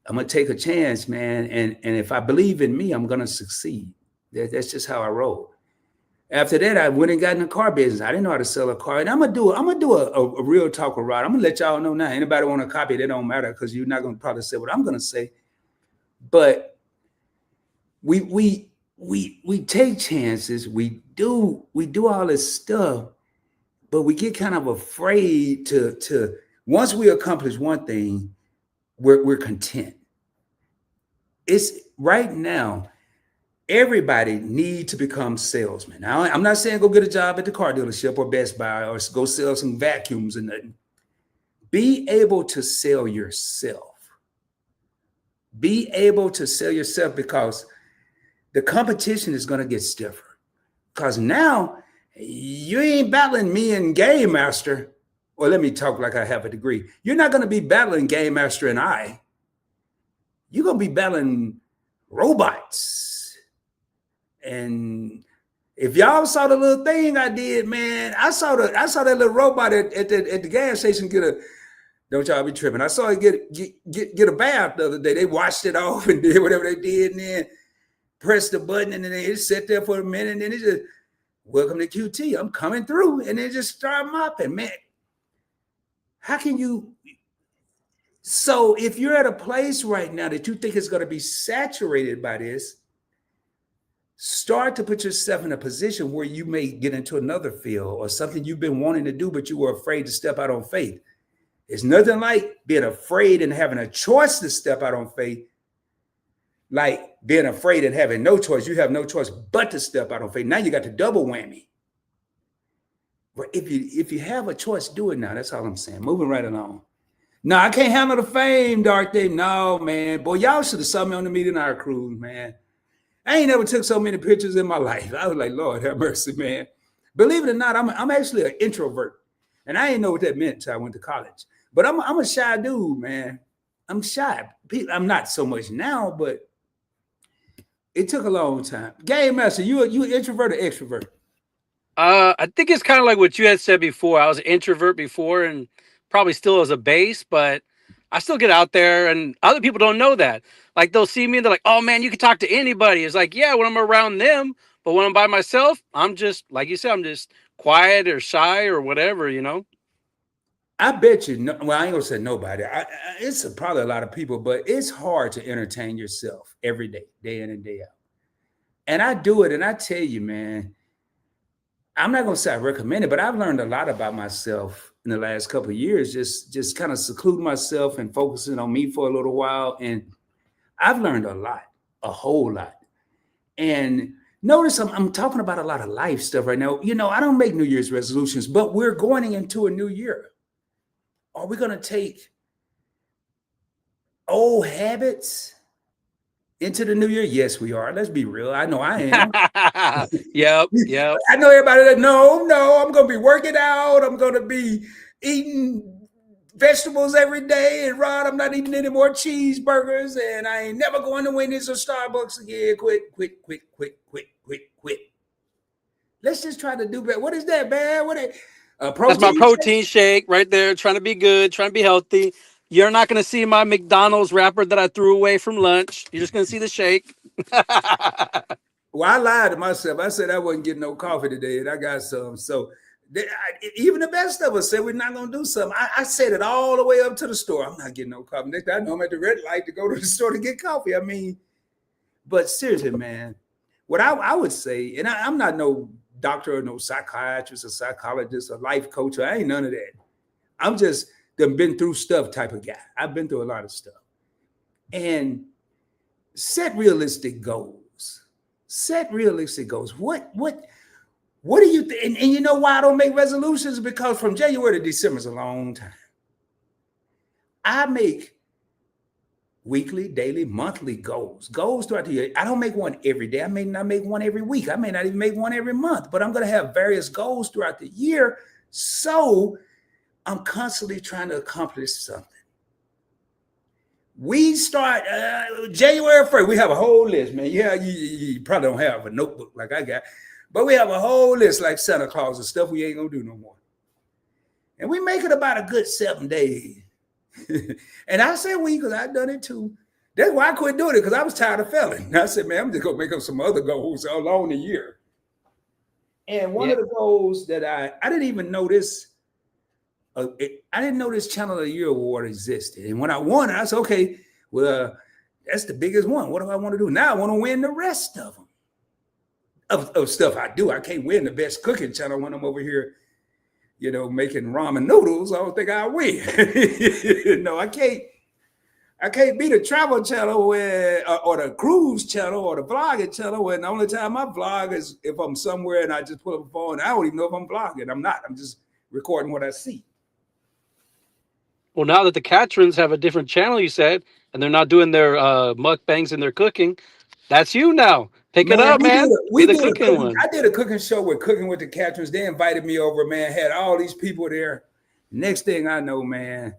I'm going to take a chance, man, and if I believe in me, I'm going to succeed. That's just how I roll. After that, I went and got in the car business. I didn't know how to sell a car, and I'm gonna do a real talk with Rod. I'm gonna let y'all know now. Anybody want to copy it? It don't matter because you're not gonna probably say what I'm gonna say, but we take chances. We do all this stuff, but we get kind of afraid to once we accomplish one thing, we're content. It's right now, everybody needs to become salesmen. Now, I'm not saying go get a job at the car dealership or Best Buy or go sell some vacuums and nothing. Be able to sell yourself. Be able to sell yourself because the competition is going to get stiffer because now you ain't battling me and Game Master. Well, let me talk like I have a degree. You're not going to be battling Game Master and I. You're going to be battling robots. And if y'all saw the little thing I did, man, I saw that little robot at the gas station get a. Don't y'all be tripping. I saw it get a bath the other day. They washed it off and did whatever they did, and then pressed the button, and then it sat there for a minute, and then it just, welcome to QT. I'm coming through, and then just start mopping, man. How can you? So if you're at a place right now that you think is going to be saturated by this, start to put yourself in a position where you may get into another field or something you've been wanting to do, but you were afraid to step out on faith. It's nothing like being afraid and having a choice to step out on faith, like being afraid and having no choice. You have no choice but to step out on faith. Now you got the double whammy. But if you have a choice, do it now. That's all I'm saying. Moving right along. No, I can't handle the fame, Dark Day. No, man. Boy, y'all should have saw me on the Mete and I cruise, man. I ain't never took so many pictures in my life. I was like, Lord have mercy, man. Believe it or not, I'm actually an introvert. And I didn't know what that meant until I went to college. But I'm a shy dude, man. I'm shy. I'm not so much now, but it took a long time. Game Master, you an introvert or extrovert? I think it's kind of like what you had said before. I was an introvert before and probably still as a base, but I still get out there and other people don't know that. Like they'll see me and they're like, oh man, you can talk to anybody. It's like, yeah, when I'm around them, but when I'm by myself, I'm just, like you said, I'm just quiet or shy or whatever, you know? I bet you, well, I ain't gonna say nobody. It's probably a lot of people, but it's hard to entertain yourself every day, day in and day out. And I do it, and I tell you, man, I'm not gonna say I recommend it, but I've learned a lot about myself in the last couple of years. Just kind of secluding myself and focusing on me for a little while, and I've learned a whole lot. And notice I'm talking about a lot of life stuff right now. You know, I don't make New Year's resolutions, but we're going into a new year. Are we going to take old habits into the new year? Yes, we are. Let's be real. I know I am. Yep. I know everybody that, no, I'm going to be working out. I'm going to be eating vegetables every day. And Rod, I'm not eating any more cheeseburgers. And I ain't never going to Wendy's or Starbucks again. Quit. Let's just try to do better. What is that, man? That's my protein shake right there, trying to be good, trying to be healthy. You're not going to see my McDonald's wrapper that I threw away from lunch. You're just going to see the shake. Well, I lied to myself. I said I wasn't getting no coffee today, and I got some. So even the best of us said we're not going to do something. I said it all the way up to the store. I'm not getting no coffee. Next time I know I'm at the red light to go to the store to get coffee. I mean, but seriously, man, what I would say, and I'm not no doctor or no psychiatrist or psychologist or life coach. I ain't none of that. I'm just the been through stuff type of guy. I've been through a lot of stuff. And set realistic goals. What do you think? And you know why I don't make resolutions? Because from January to December is a long time. I make weekly, daily, monthly goals throughout the year. I don't make one every day. I may not make one every week. I may not even make one every month, but I'm going to have various goals throughout the year. So I'm constantly trying to accomplish something. We start January 1st. We have a whole list, man. Yeah, you probably don't have a notebook like I got, but we have a whole list like Santa Claus of stuff we ain't going to do no more. And we make it about a good 7 days. And I said we, because I've done it too. That's why I quit doing it, because I was tired of failing. And I said, man, I'm just going to make up some other goals along the year. And one of the goals that I didn't even know this, I didn't know this Channel of the Year award existed. And when I won it, I said, okay, well, that's the biggest one. What do I want to do? Now I want to win the rest of them. Of stuff I do. I can't win the best cooking channel when I'm over here, you know, making ramen noodles. I don't think I'll win. No, I can't be the travel channel or the cruise channel or the vlogging channel when the only time I vlog is if I'm somewhere and I just pull up a phone. I don't even know if I'm vlogging. I'm not. I'm just recording what I see. Well, now that the Catrins have a different channel, you said, and they're not doing their mukbangs and their cooking, That's you now. Pick it Man, up, man. Be we the did a cooking cooking. one. I did a cooking show with Cooking with the Captains. They invited me over, man. Had all these people there. Next thing I know, man,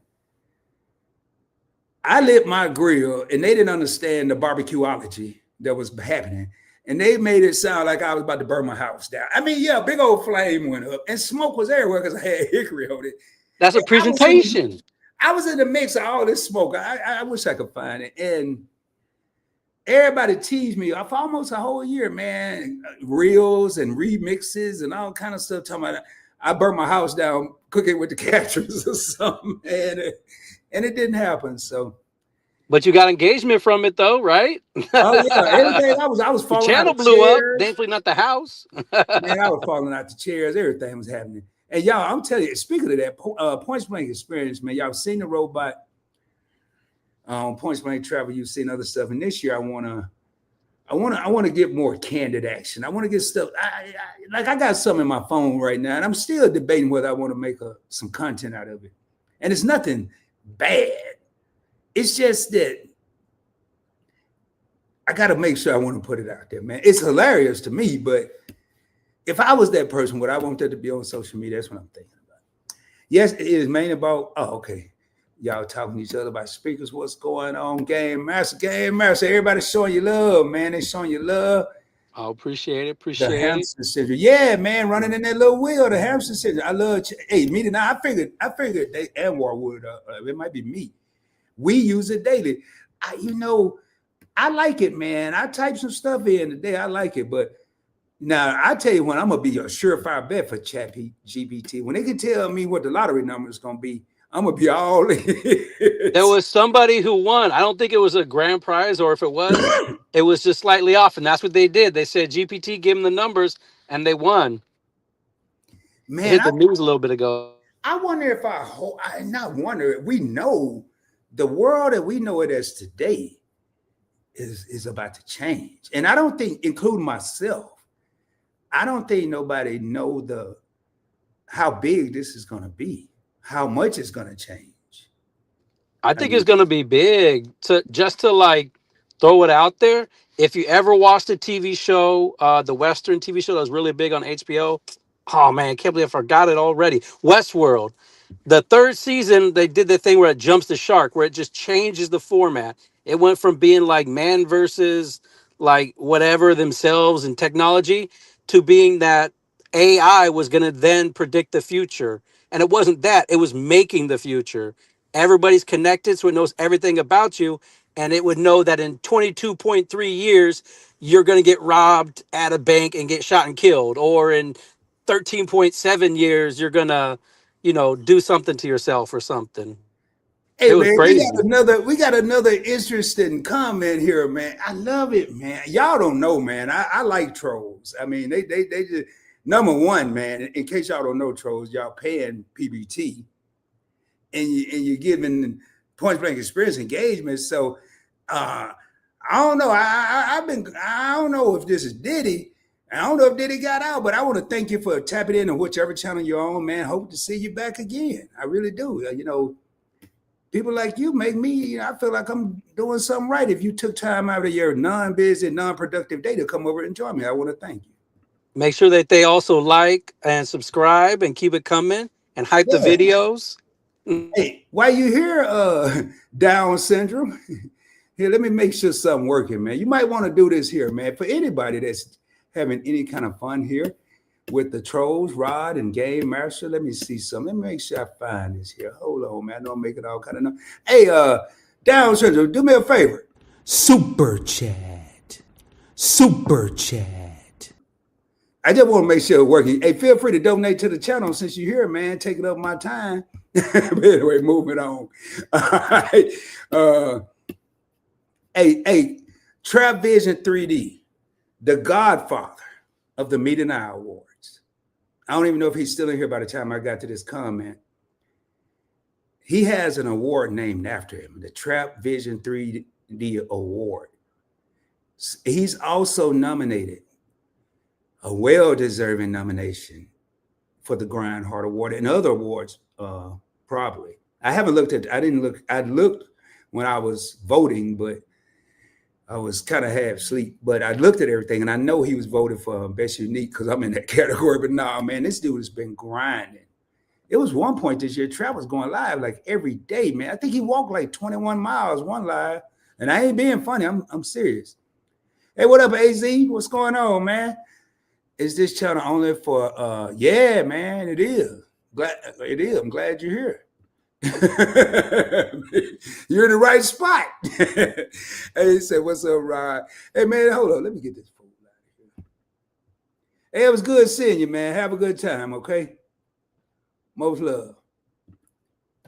I lit my grill and they didn't understand the barbecueology that was happening. And they made it sound like I was about to burn my house down. I mean, yeah, big old flame went up and smoke was everywhere because I had hickory on it. That's a And presentation. I was in the mix of all this smoke. I wish I could find it. And everybody teased me for almost a whole year, man. Reels and remixes and all kind of stuff. Talking about I burnt my house down cooking with the captures or something, and it didn't happen. So, But you got engagement from it though, right? oh yeah, everything I was Your falling out channel of blew up. chairs. Thankfully, not the house. Man, I was falling out the chairs. Everything was happening. And y'all, I'm telling you, speaking of that, Point Blank experience, man, y'all seen the robot Point Blank Travel. You've seen other stuff, and this year I want to get more candid action. I want to get stuff. I got something in my phone right now, and I'm still debating whether I want to make some content out of it. And it's nothing bad. It's just that I got to make sure I want to put it out there, man. It's hilarious to me, but if I was that person, would I want that to be on social media? That's what I'm thinking about. Yes, it is mainly about. Oh, okay. Y'all talking to each other about speakers, what's going on, Game Master. Everybody showing you love, man. They showing you love. I appreciate it. The Appreciate it. hamster syndrome. Yeah, man, running in that little wheel, the hamster syndrome. I love, hey, Mete and I figured they Anwar would, it might be me. We use it daily. I like it, man. I type some stuff in today. I like it, but now I tell you when I'm gonna be a surefire bet for Chat GPT. When they can tell me what the lottery number is gonna be, I'm gonna be all in. There was somebody who won. I don't think it was a grand prize, or if it was just slightly off. And that's what they did. They said GPT gave them the numbers and they won. It Man, hit the news a little bit ago. I wonder if I not wonder. We know the world that we know it as today is about to change, and I don't think, including myself, I don't think nobody know how big this is going to be, how much it's going to change. I think it's going to be big to like throw it out there. If you ever watched the TV show, the Western TV show that was really big on HBO, oh man, I can't believe I forgot it already. Westworld. The third season, they did the thing where it jumps the shark, where it just changes the format. It went from being like man versus like whatever themselves and technology to being that AI was going to then predict the future. And it wasn't that, it was making the future. Everybody's connected, so it knows everything about you. And it would know that in 22.3 years, you're going to get robbed at a bank and get shot and killed. Or in 13.7 years, you're going to, do something to yourself or something. Hey It was man, crazy. we got another interesting comment here, man. I love it, man. Y'all don't know, man. I like trolls. I mean, they just number one, man. In case y'all don't know trolls, y'all paying PBT, and you're giving Point Blank experience engagement. So I don't know. I don't know if this is Diddy. I don't know if Diddy got out, but I want to thank you for tapping in on whichever channel you're on, man. Hope to see you back again. I really do. People like you make me, I feel like I'm doing something right. If you took time out of your non-busy, non-productive day to come over and join me, I want to thank you. Make sure that they also like and subscribe and keep it coming and hype the Yeah. videos. Hey, while you here, Down syndrome, here, let me make sure something working, man. You might want to do this here, man. For anybody that's having any kind of fun here with the trolls, Rod and Game Master. Let me see something. Let me make sure I find this here. Hold on, man. I don't make it all kind of know. Hey, Down syndrome, do me a favor. Super chat. Super chat. I just want to make sure it's working. Hey, feel free to donate to the channel since you're here, man. Taking up my time. But anyway, moving on. All right. Hey, Trap Vision 3D, the godfather of the Mete and I Awards. I don't even know if he's still in here by the time I got to this comment. He has an award named after him, the Trap Vision 3D Award. He's also nominated, a well-deserving nomination for the Grind Hard Award and other awards, probably. I looked when I was voting, but I was kind of half asleep, but I looked at everything and I know he was voted for best unique because I'm in that category. But nah, man, this dude has been grinding. It was one point this year, Travis going live like every day, man. I think he walked like 21 miles one live. And I ain't being funny. I'm serious. Hey, what up, AZ? What's going on, man? Is this channel only for yeah, man, it is. Glad it is. I'm glad you're here. You're in the right spot. Hey, he said, what's up, Rod? Hey, man, hold on. Let me get this food out of here. Hey, it was good seeing you, man. Have a good time, okay? Most love.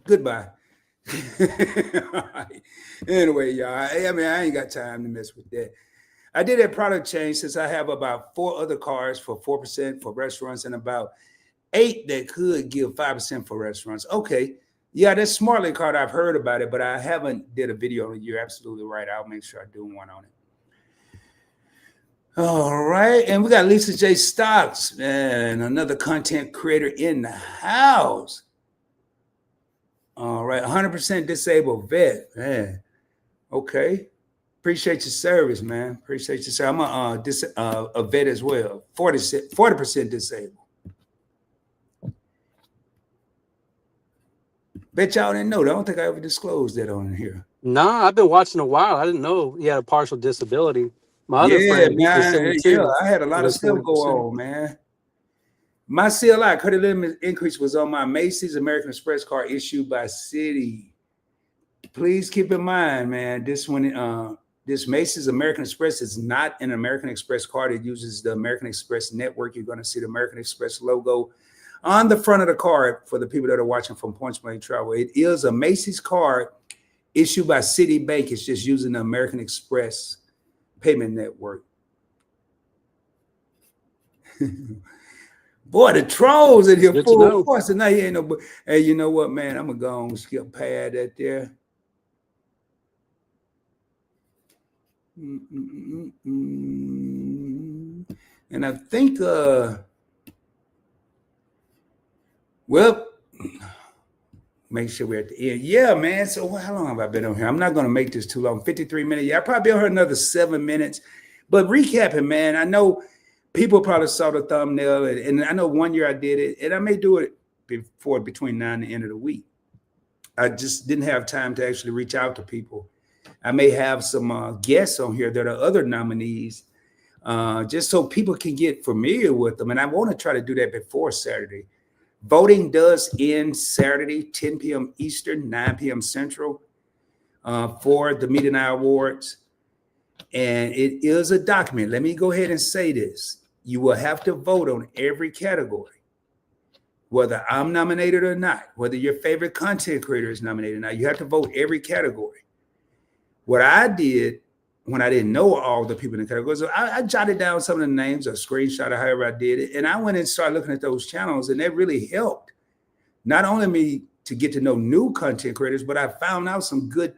Goodbye. All right. Anyway, y'all, I mean, I ain't got time to mess with that. I did a product change since I have about 4 other cards for 4% for restaurants and about 8 that could give 5% for restaurants. Okay. Yeah, that Smartly card, I've heard about it, but I haven't did a video on it. You're absolutely right. I'll make sure I do one on it. All right. And we got Lisa J. Stocks, man, another content creator in the house. All right. 100% disabled vet, man. Okay. Appreciate your service, man. Appreciate your service. I'm a vet as well. 40% disabled. Bet y'all didn't know that. I don't think I ever disclosed that on here. Nah, I've been watching a while. I didn't know he had a partial disability. My other friend, he's the same too. I had a lot of stuff go on, man. My CLI credit limit increase was on my Macy's American Express card issued by Citi. Please keep in mind, man, this Macy's American Express is not an American Express card. It uses the American Express network. You're going to see the American Express logo on the front of the card for the people that are watching from Points Blank Travel. It is a Macy's card issued by Citibank. It's just using the American Express payment network. Boy, the trolls in here full force. And now he ain't no. Hey, you know what, man? I'm gonna go and skip pad that there. And I think, well, make sure we're at the end. Yeah, man. So how long have I been on here? I'm not going to make this too long. 53 minutes. Yeah, I'll probably be on here another 7 minutes. But recapping, man, I know people probably saw the thumbnail. And I know one year I did it. And I may do it between now and the end of the week. I just didn't have time to actually reach out to people. I may have some guests on here that are other nominees, just so people can get familiar with them. And I want to try to do that before Saturday. Voting does end Saturday, 10 p.m. Eastern, 9 p.m. Central, for the Mete and I Awards. And it is a document. Let me go ahead and say this. You will have to vote on every category, whether I'm nominated or not, whether your favorite content creator is nominated or not. You have to vote every category. What I did when I didn't know all the people in the categories, I jotted down some of the names or screenshot or however I did it. And I went and started looking at those channels, and that really helped not only me to get to know new content creators, but I found out some good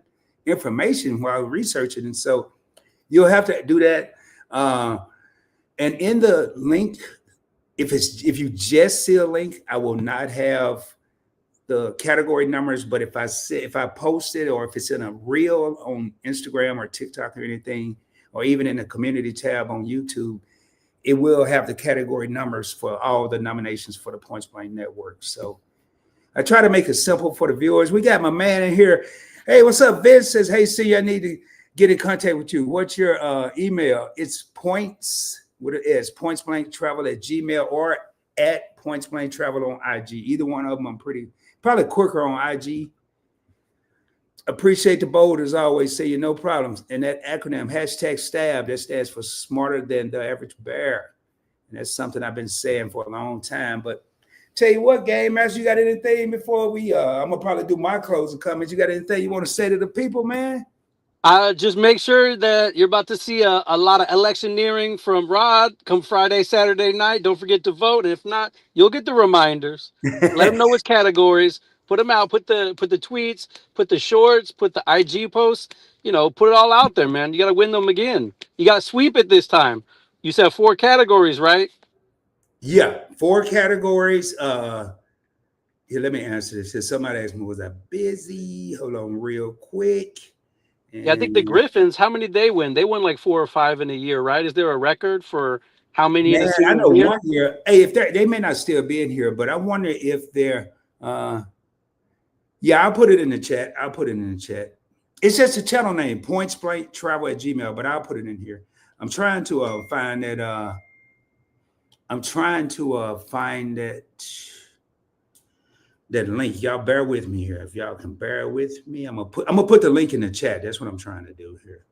information while researching. And so you'll have to do that. And in the link, if you just see a link, I will not have the category numbers, but if I post it, or if it's in a reel on Instagram or TikTok or anything, or even in the community tab on YouTube, it will have the category numbers for all the nominations for the Points Blank Network. So I try to make it simple for the viewers. We got my man in here. Hey, what's up? Vince says, hey, see, I need to get in contact with you. What's your email? It's points, what it is, pointsblanktravel@gmail or at pointsblanktravel on IG. Either one of them, I'm probably quicker on IG. Appreciate the bold as always. Say you no problems. And that acronym #STAB, that stands for Smarter Than the Average Bear. And that's something I've been saying for a long time. But tell you what, Game Master, you got anything before we I'm gonna probably do my closing comments. You got anything you want to say to the people, man? Just make sure that you're about to see a lot of electioneering from Rod come Friday, Saturday night. Don't forget to vote. If not, you'll get the reminders. Let them know which categories. Put them out. Put the tweets. Put the shorts. Put the IG posts. Put it all out there, man. You got to win them again. You got to sweep it this time. You said 4 categories, right? Yeah, 4 categories. Here, let me answer this. Somebody asked me, was I busy? Hold on real quick. Yeah, I think the And Griffins, how many they win? They won like 4 or 5 in a year, right? Is there a record for how many in a man, I single know year? one year. Hey, if they may not still be in here, but I wonder if they're. Yeah, I'll put it in the chat. I'll put it in the chat. It's just a channel name, Points Blank Travel at Gmail, but I'll put it in here. I'm trying to find that. I'm trying to find that link. Y'all bear with me here. If y'all can bear with me, I'm gonna put the link in the chat. That's what I'm trying to do here.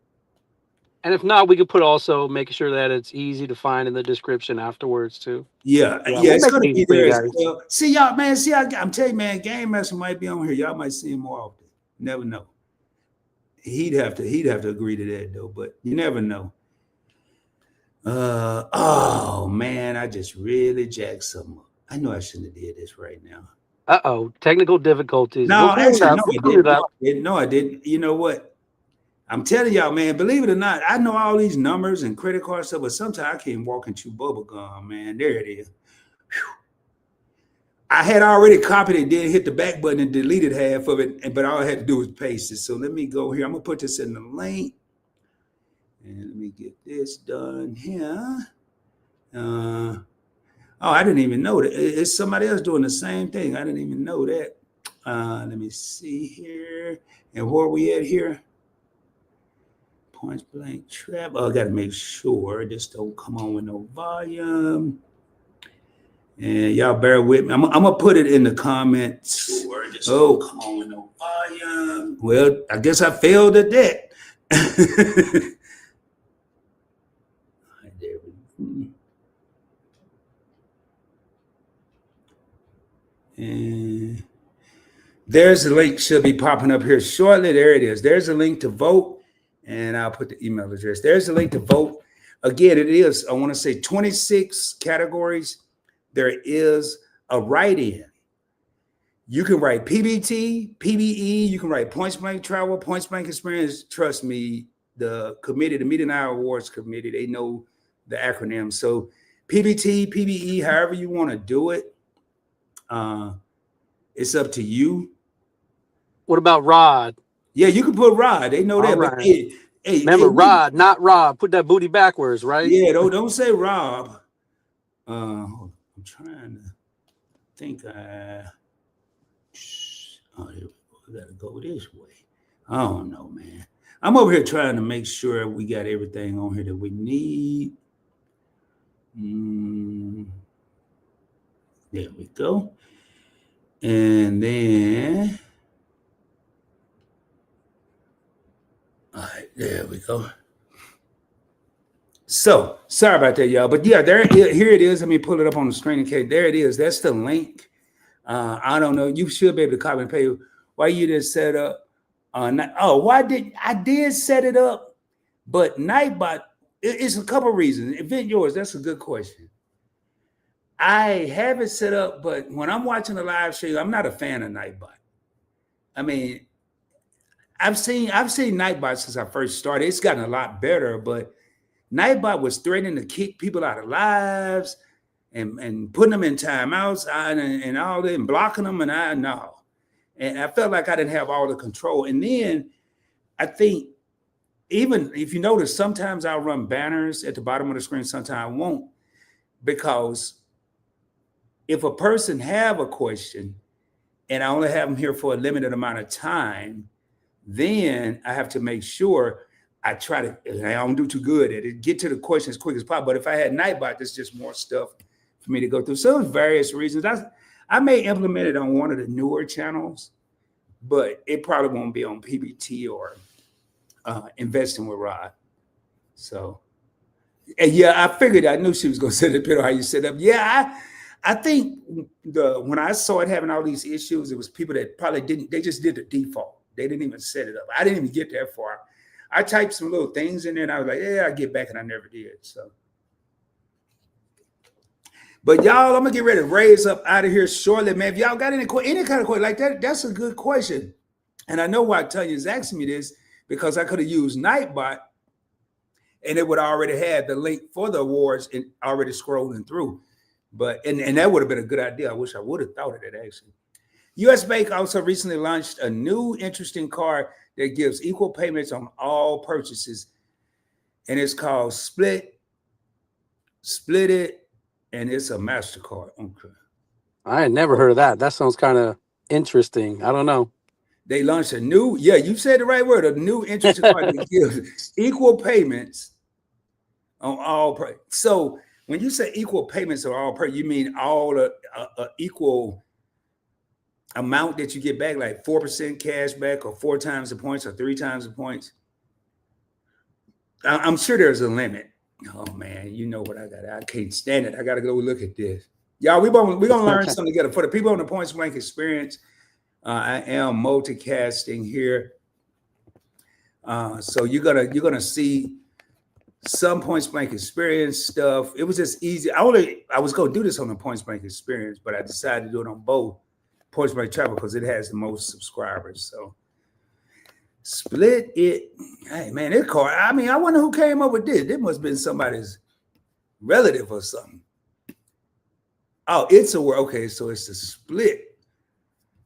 And if not, we could put also making sure that it's easy to find in the description afterwards too. Yeah, Yeah, yeah, we'll it's make it gonna easy be for you there as guys. well. See y'all, man. See, I'm telling you, man, Game Master might be on here. Y'all might see him more often. Never know. He'd have to agree to that though, but you never know. Oh man, I just really jacked something up. I know I shouldn't have did this right now. Uh-oh, technical difficulties. We'll No, clean it actually, up. no, We'll I clean it didn't. No, up. I didn't. No, I didn't. You know what? I'm telling y'all, man, believe it or not, I know all these numbers and credit card stuff, but sometimes I can't walk and chew bubble gum, man. There it is. I had already copied it, then hit the back button and deleted half of it, but all I had to do was paste it. So let me go here. I'm gonna put this in the link, and let me get this done here. Oh, I didn't even know that. It's somebody else doing the same thing. I didn't even know that. Let me see here. And where are we at here? Point blank trap. Oh, I got to make sure this don't come on with no volume. And y'all bear with me. I'm gonna put it in the comments. Sure, oh, come on with no volume. Well, I guess I failed at that. There we go. And there's the link, should be popping up here shortly. There it is. There's a link to vote, and I'll put the email address. There's the link to vote. Again, it is, I want to say 26 categories. There is a write-in. You can write PBT, PBE, you can write points blank travel, points blank experience. Trust me, the committee, the Mete and I Awards committee, they know the acronym. So PBT, PBE, however you want to do it, it's up to you. What about Rod? Yeah, you can put Rod. They know All that. But right. hey, Remember, Rod, not Rob. Put that booty backwards, right? yeah, don't say Rob. I'm trying to think. Oh, here we go. We gotta go this way. I don't know, man. I'm over here trying to make sure we got everything on here that we need. There we go. And then, all right, there we go. So sorry about that, y'all. But yeah, here it is. Let me pull it up on the screen in case. There it is. That's the link. I don't know. You should be able to copy and paste. Why you didn't set up? Why did I did set it up? But Nightbot, it's a couple reasons. Event yours. That's a good question. I have it set up, but when I'm watching the live stream, I'm not a fan of Nightbot. I mean, I've seen Nightbot since I first started. It's gotten a lot better, but Nightbot was threatening to kick people out of lives and putting them in timeouts and all that and blocking them. And I felt like I didn't have all the control. And then I think even if you notice, sometimes I'll run banners at the bottom of the screen, sometimes I won't, because if a person have a question and I only have them here for a limited amount of time, then I have to make sure I try to, I don't do too good at it, get to the question as quick as possible. But if I had Nightbot, there's just more stuff for me to go through. So there's various reasons. I may implement it on one of the newer channels, but it probably won't be on PBT or Investing with Rod. So, and yeah, I figured, I knew she was going to say the bit on how you set up. Yeah, I think when I saw it having all these issues, it was people that probably didn't, they just did the default. They didn't even set it up. I didn't even get that far. I typed some little things in there and I was like, yeah, I'll get back, and I never did. So, but y'all, I'm gonna get ready to raise up out of here shortly, man. If y'all got any kind of question like that, that's a good question. And I know why Tanya's asking me this, because I could have used Nightbot and it would already have the link for the awards and already scrolling through. But and that would have been a good idea. I wish I would have thought of it actually. US Bank also recently launched a new interesting card that gives equal payments on all purchases, and it's called Split It, and it's a MasterCard. Okay. I had never heard of that. That sounds kind of interesting. I don't know. They launched a new, yeah, you said the right word, a new interesting card that gives equal payments on all. So when you say equal payments on all, you mean all equal amount that you get back, like 4% cash back, or 4 times the points, or 3 times the points? I'm sure there's a limit. Oh man, you know what I got? I can't stand it. I got to go look at this. Y'all, we're gonna learn something together. For the people on the Points Blank experience, I am multicasting here. So you're gonna see some Points Blank experience stuff. It was just easy. I was gonna do this on the Points Blank experience, but I decided to do it on both Points Blank Travel because it has the most subscribers. So Split It. Hey man, this card. I mean, I wonder who came up with this. This must have been somebody's relative or something. Oh, it's a word. Okay, so it's a split.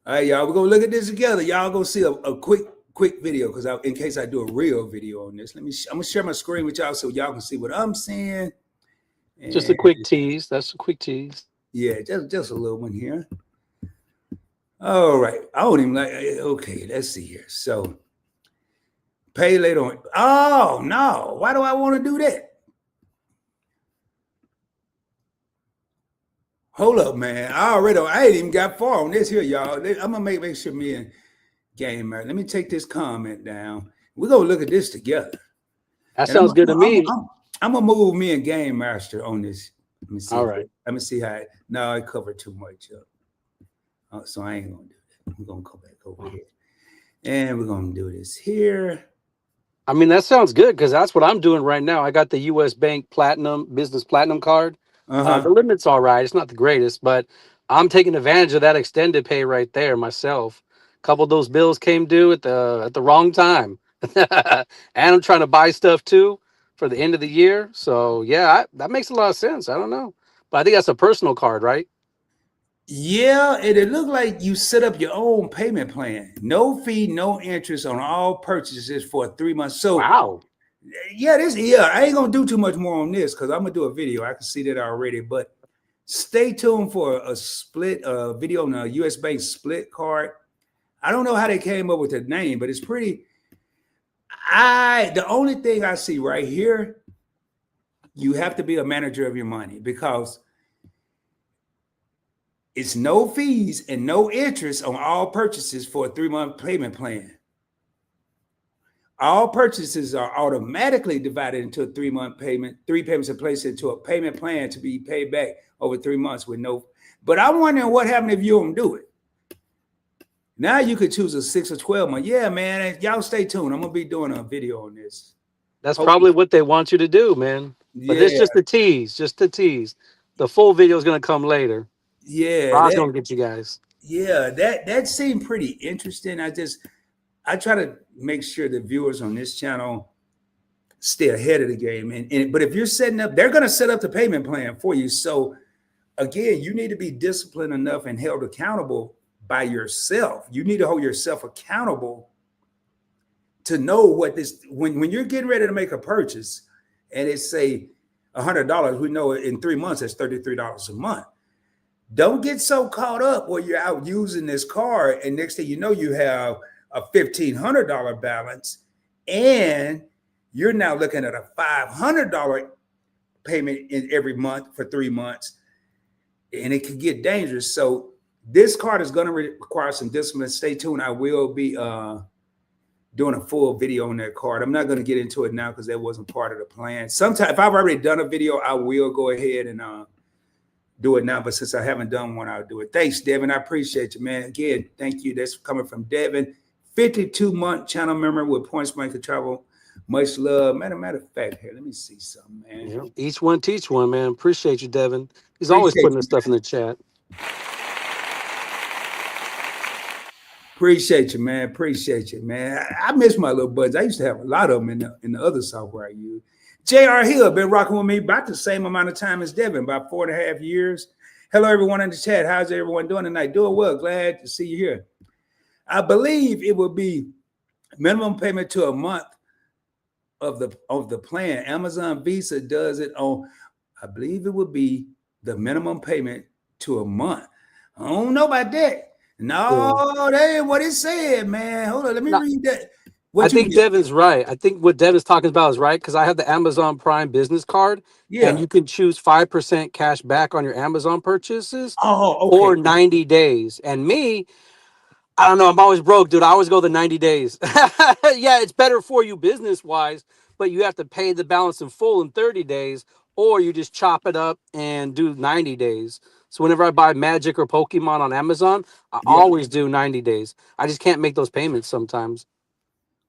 All right, y'all. We're gonna look at this together. Y'all gonna see a quick video because in case I do a real video on this, I'm gonna share my screen with y'all so y'all can see what I'm seeing. And just a quick tease. That's a quick tease. Yeah, just a little one here. All right. I don't even like. Okay, let's see here. So pay later on. Oh no! Why do I want to do that? Hold up, man. I ain't even got far on this here, y'all. I'm gonna make sure me and Game Master. Let me take this comment down. We're gonna look at this together. That sounds good to me. I'm gonna move me and Game Master on this. Let me see. All right. Let me see how. No, I covered too much up. So I ain't gonna do that. We're gonna go back over here, and we're gonna do this here. I mean, that sounds good because that's what I'm doing right now. I got the US Bank Business Platinum card. The limit's all right. It's not the greatest, but I'm taking advantage of that extended pay right there myself. A couple of those bills came due at the wrong time. And I'm trying to buy stuff too for the end of the year. So yeah, that makes a lot of sense. I don't know. But I think that's a personal card, right? Yeah, and it looked like you set up your own payment plan. No fee, no interest on all purchases for 3 months. So wow. Yeah, I ain't gonna do too much more on this because I'm gonna do a video. I can see that already, but stay tuned for a split video on a US Bank split card. I don't know how they came up with the name, but it's pretty. The only thing I see right here, you have to be a manager of your money because it's no fees and no interest on all purchases for a 3-month payment plan. All purchases are automatically divided into a 3-month payment. 3 payments are placed into a payment plan to be paid back over 3 months with no. But I'm wondering what happened if you don't do it. Now you could choose a 6 or 12 month. Yeah, man. Y'all stay tuned. I'm gonna be doing a video on this. That's probably what they want you to do, man. But this just the tease, The full video is gonna come later. Yeah, Rod's gonna get you guys. Yeah, that seemed pretty interesting. I try to make sure the viewers on this channel stay ahead of the game. But if you're setting up, they're going to set up the payment plan for you. So again, you need to be disciplined enough and held accountable by yourself. You need to hold yourself accountable to know what this, when you're getting ready to make a purchase and it's say $100, we know in 3 months, that's $33 a month. Don't get so caught up where you're out using this card and next thing you know, you have a $1,500 balance, and you're now looking at a $500 payment in every month for 3 months, and it could get dangerous. So this card is going to require some discipline. Stay tuned. I will be doing a full video on that card. I'm not going to get into it now because that wasn't part of the plan. Sometime, if I've already done a video, I will go ahead and do it now. But since I haven't done one, I'll do it. Thanks, Devin. I appreciate you, man. Again, thank you. That's coming from Devin. 52-month channel member with Points Blank Travel. Much love. Matter of fact, here, let me see something, man. Yeah. Each one teach one, man. Appreciate you, Devin. He's always putting this stuff in the chat. Appreciate you, man. Appreciate you, man. I miss my little buds. I used to have a lot of them in the other software I use. J.R. Hill been rocking with me about the same amount of time as Devin, about 4.5 years. Hello, everyone in the chat. How's everyone doing tonight? Doing well. Glad to see you here. I believe it will be minimum payment to a month of the plan. Amazon Visa does it on, I believe it would be the minimum payment to a month. I don't know about that. No, that ain't what it said, man. Hold on, let me read that. I think Devin's right. I think what Devin's talking about is right because I have the Amazon Prime business card, and you can choose 5% cash back on your Amazon purchases or 90 days. And me, I don't know. I'm always broke, dude. I always go the 90 days. Yeah, it's better for you business wise, but you have to pay the balance in full in 30 days, or you just chop it up and do 90 days. So whenever I buy Magic or Pokemon on Amazon, I always do 90 days. I just can't make those payments sometimes.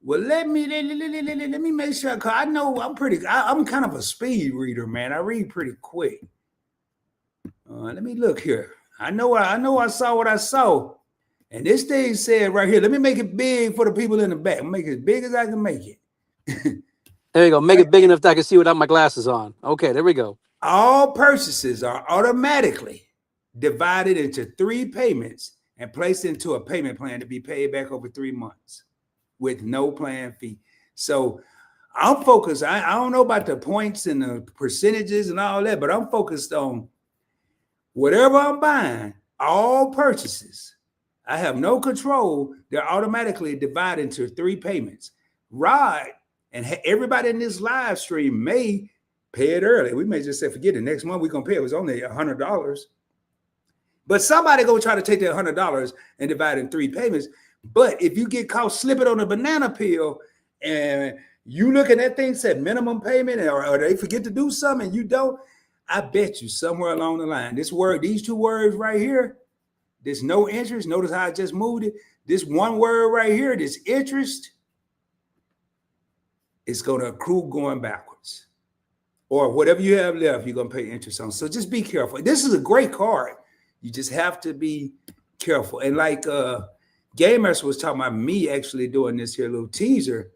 Well, let me make sure, because I know I'm kind of a speed reader, man. I read pretty quick. Let me look here. I know I saw what I saw. And this thing said right here, let me make it big for the people in the back. Make it as big as I can make it. There you go. Make it big enough that I can see without my glasses on. Okay, there we go. All purchases are automatically divided into 3 payments and placed into a payment plan to be paid back over 3 months with no plan fee. So I'm focused. I don't know about the points and the percentages and all that, but I'm focused on whatever I'm buying, all purchases. I have no control. They're automatically divided into 3 payments. Rod and everybody in this live stream may pay it early. We may just say, forget it. Next month we're going to pay it. It was only $100. But somebody going to try to take that $100 and divide it in 3 payments. But if you get caught slipping on a banana peel and you look at that thing said minimum payment or they forget to do something and you don't, I bet you somewhere along the line, these 2 words right here, there's no interest. Notice how I just moved it. This one word right here, this interest, is going to accrue going backwards. Or whatever you have left, you're going to pay interest on. So just be careful. This is a great card. You just have to be careful. And like Gamers was talking about me actually doing this here little teaser.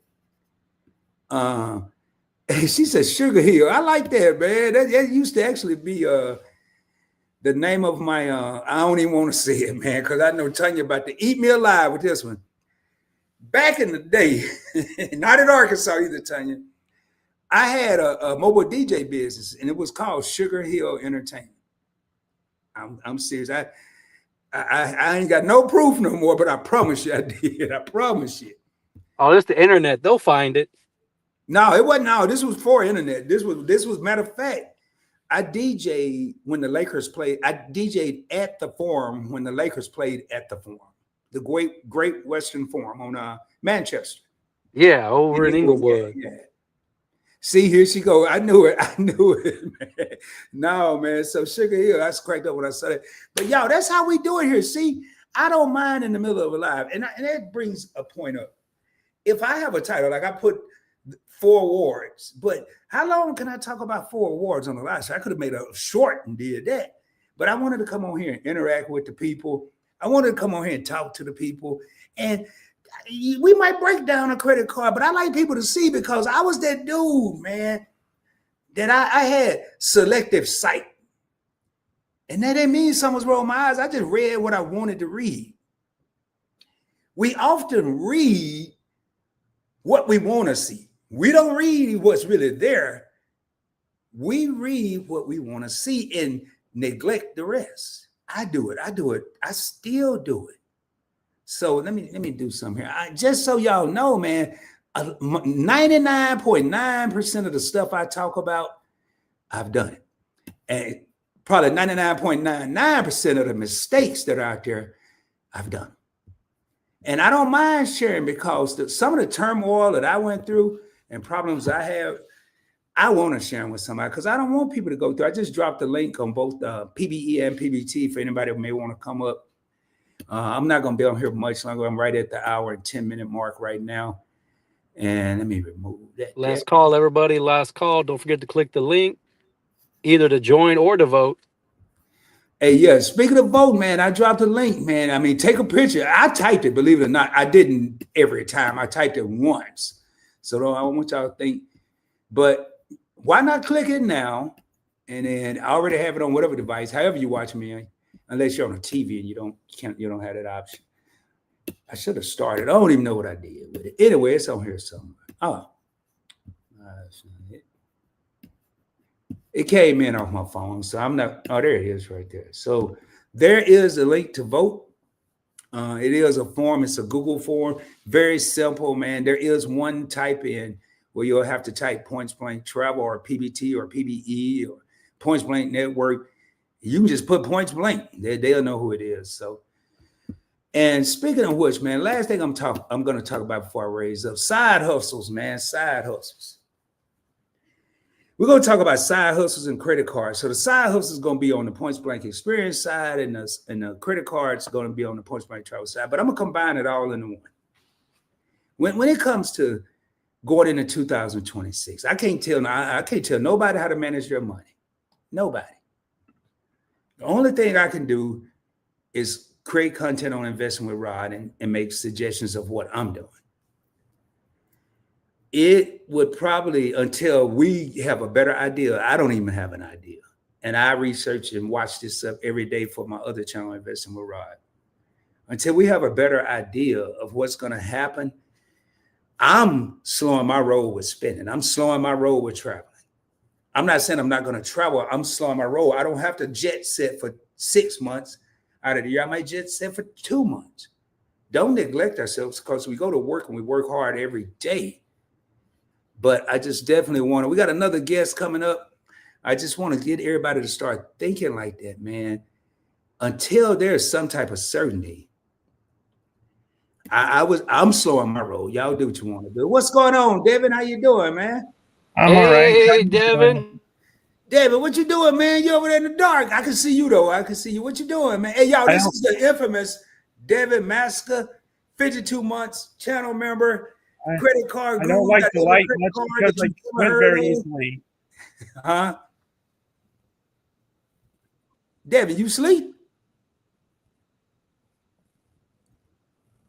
She said Sugar Hill. I like that, man. That used to actually be the name of my, I don't even want to say it, man, because I know Tanya about to eat me alive with this one. Back in the day, not in Arkansas either, Tanya, I had a mobile DJ business, and it was called Sugar Hill Entertainment. I'm serious. I ain't got no proof no more, but I promise you I did. I promise you. Oh, it's the internet. They'll find it. No, it wasn't. No, this was for internet. This was matter of fact. I DJ'd when the Lakers played. I DJ'd at the Forum when the Lakers played at the Forum, the Great Western Forum on Manchester. Yeah, over in Inglewood. Yeah. See, here she go. I knew it, man. No, man. So Sugar Hill, I cracked up when I saw that. But y'all, that's how we do it here. See, I don't mind in the middle of a live, and that brings a point up. If I have a title, like I put 4 awards, but how long can I talk about 4 awards on the live? So I could have made a short and did that. But I wanted to come on here and interact with the people. I wanted to come on here and talk to the people. And we might break down a credit card, but I like people to see, because I was that dude, man, that I had selective sight. And that didn't mean something was wrong with my eyes. I just read what I wanted to read. We often read what we want to see. We don't read what's really there. We read what we want to see and neglect the rest. I do it. I still do it. So let me do something here. Just so y'all know, man, 99.9% of the stuff I talk about, I've done it. And probably 99.99% of the mistakes that are out there, I've done. And I don't mind sharing, because some of the turmoil that I went through and problems I have, I want to share them with somebody, because I don't want people to go through. I just dropped the link on both PBE and PBT for anybody who may want to come up. I'm not going to be on here much longer. I'm right at the hour and 10-minute mark right now. And let me remove that. Last call, everybody. Last call. Don't forget to click the link, either to join or to vote. Hey, yeah, speaking of vote, man, I dropped a link, man. I mean, take a picture. I typed it, believe it or not. I didn't every time. I typed it once. So I don't want y'all to think. But why not click it now and then I already have it on whatever device, however you watch me, unless you're on a TV and you don't have that option. I should have started. I don't even know what I did with it. Anyway, it's on here somewhere. Oh, that's not it. It came in off my phone, so I'm not. Oh, there it is, right there. So there is a link to vote. It is a form. It's a Google form. Very simple, man. There is one type in where you'll have to type Points Blank Travel or PBT or PBE or Points Blank Network. You can just put Points Blank. They'll know who it is. So, and speaking of which, man, last thing I'm going to talk about before I raise up, side hustles, man, side hustles. We're going to talk about side hustles and credit cards. So the side hustle is going to be on the Points Blank Experience side, and the credit cards are going to be on the Points Blank Travel side. But I'm going to combine it all into one. When it comes to going into 2026, I can't tell nobody how to manage their money. Nobody. The only thing I can do is create content on Investing with Rod and make suggestions of what I'm doing. It would probably, until we have a better idea, I don't even have an idea. And I research and watch this up every day for my other channel, Investing with Rod. Until we have a better idea of what's going to happen, I'm slowing my roll with spending. I'm slowing my roll with traveling. I'm not saying I'm not going to travel. I'm slowing my roll. I don't have to jet set for 6 months out of the year. I might jet set for 2 months. Don't neglect ourselves, because we go to work and we work hard every day. But I just definitely we got another guest coming up. I just want to get everybody to start thinking like that, man. Until there's some type of certainty, I'm slowing my roll. Y'all do what you want to do. What's going on, Devin? How you doing, man? I'm all right. Hey, Devin. David, what you doing, man? You over there in the dark. I can see you, though. I can see you. What you doing, man? Hey, y'all, this is the infamous Devin Maska, 52 months, channel member, credit card. I don't like the light much because I squint very easily. Huh? Devin, you sleep?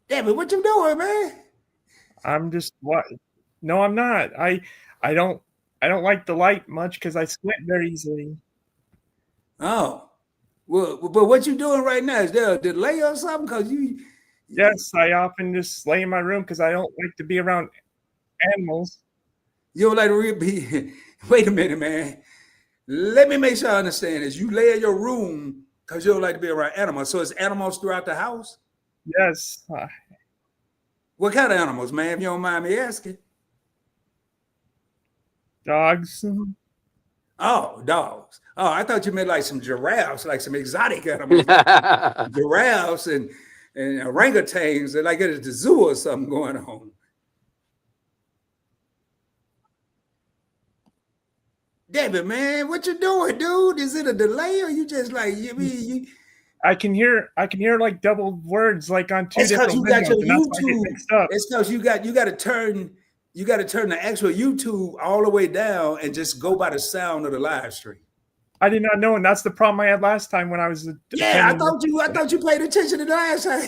Devin, what you doing, man? I'm just what? No, I'm not. I don't like the light much because I squint very easily. Oh, well, but what you doing right now? Is there a delay or something? Because Yes, I often just lay in my room because I don't like to be around animals. You don't like to be. Wait a minute, man. Let me make sure I understand this. You lay in your room because you don't like to be around animals. So it's animals throughout the house? Yes. What kind of animals, man, if you don't mind me asking? Dogs. Oh, dogs. Oh, I thought you meant like some giraffes, like some exotic animals. Giraffes and orangutans, like at the zoo or something going on. David, man, what you doing, dude? Is it a delay or you just like you? I can hear like double words like on two different you got your windows, YouTube. It's because you got to turn the actual YouTube all the way down and just go by the sound of the live stream. I did not know, and that's the problem I had last time when I was. Yeah, I thought you paid attention to the last time.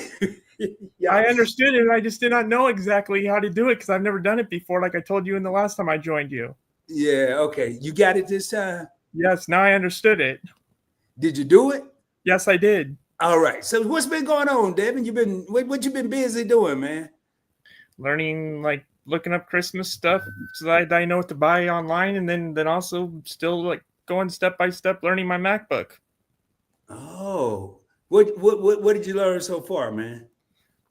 Yeah. I understood it. I just did not know exactly how to do it because I've never done it before. Like I told you in the last time I joined you. Yeah. Okay. You got it this time. Yes. Now I understood it. Did you do it? Yes, I did. All right. So what's been going on, Devin? What you been busy doing, man? Learning, like looking up Christmas stuff so that I know what to buy online, and then also still like going step by step learning my MacBook. Oh, what did you learn so far, man?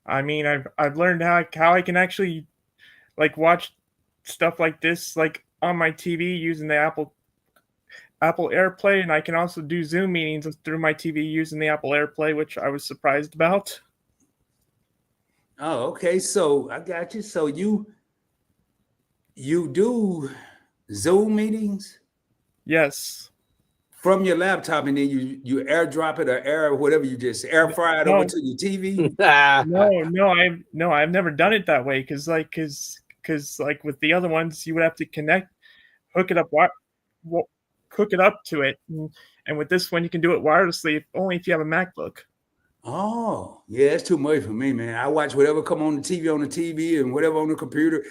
I mean, I've learned how I can actually like watch stuff like this like on my TV using the Apple AirPlay, and I can also do Zoom meetings through my TV using the Apple AirPlay, which I was surprised about. Oh, okay. So I got you. So you do Zoom meetings? Yes. From your laptop, and then you airdrop it or whatever you just air fry it over to your TV? No, I've never done it that way because like with the other ones you would have to hook it up to it, and with this one you can do it wirelessly only if you have a MacBook. Oh, yeah, it's too much for me, man. I watch whatever come on the TV and whatever on the computer.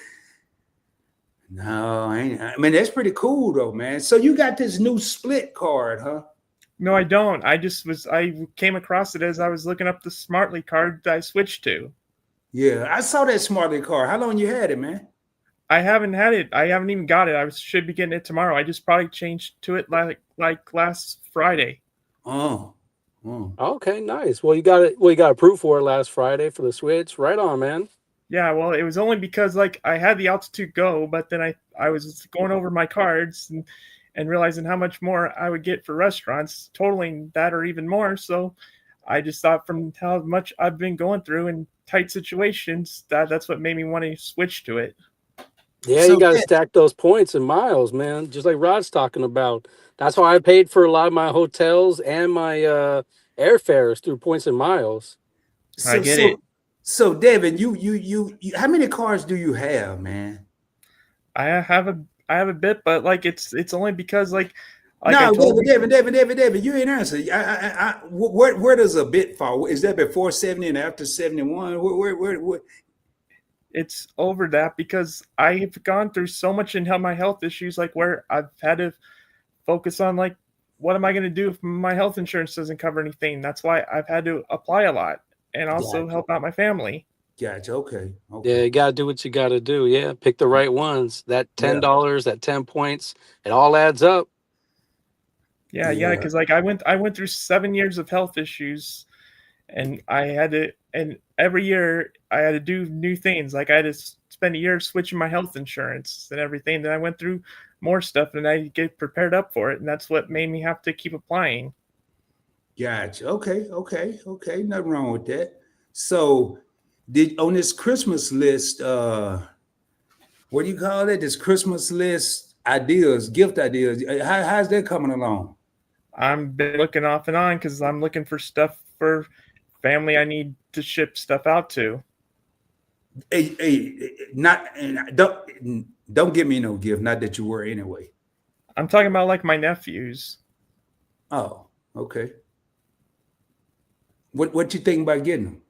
No, I ain't. I mean, that's pretty cool though, man. So you got this new split card, huh? No, I don't. I came across it as I was looking up the Smartly card that I switched to. Yeah, I saw that Smartly card. How long you had it, man? I haven't had it. I haven't even got it. Should be getting it tomorrow. I just probably changed to it like last Friday. Oh, oh. Okay, nice. Well, you got it. Well, you got approved for it last Friday for the Switch. Right on, man. Yeah, well, it was only because like I had the Altitude Go, but then I was going over my cards and realizing how much more I would get for restaurants, totaling that or even more. So I just thought from how much I've been going through in tight situations that's what made me want to switch to it. Yeah, you So got to stack those points and miles, man. Just like Rod's talking about. That's why I paid for a lot of my hotels and my airfares through points and miles. I so get so it. so Devin, you how many cars do you have, man? I have a bit, but like it's only because like I No, told you, David, you ain't answer. Where does a bit fall? Is that before 70 and after 71? Where? it's over that because I have gone through so much in my health issues, like where I've had to focus on like what am I going to do if my health insurance doesn't cover anything. That's why I've had to apply a lot and also help out my family. Gotcha. Okay. Yeah, you got to do what you got to do. Yeah, pick the right ones. That $10, that 10 points, it all adds up. Yeah, because like I went through 7 years of health issues, and and every year I had to do new things. Like I had to spend a year switching my health insurance and everything. Then I went through more stuff, and I get prepared up for it, and that's what made me have to keep applying. Gotcha. Okay. Nothing wrong with that. So, did on this Christmas list, what do you call it? This Christmas list ideas, gift ideas. How's that coming along? I'm been looking off and on because I'm looking for stuff for family I need to ship stuff out to. Not don't give me no gift. Not that you were anyway. I'm talking about like my nephews. Oh, okay. What you think about getting them?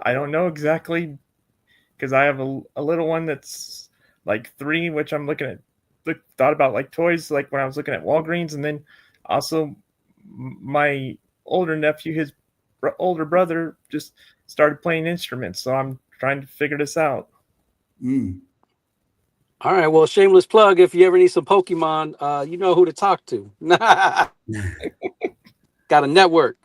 I don't know exactly because I have a little one that's like 3, which I'm looking at. Thought about like toys, like when I was looking at Walgreens, and then also my older nephew, his older brother, just started playing instruments, so I'm trying to figure this out. All right, well, shameless plug. If you ever need some Pokemon, you know who to talk to. Got a network.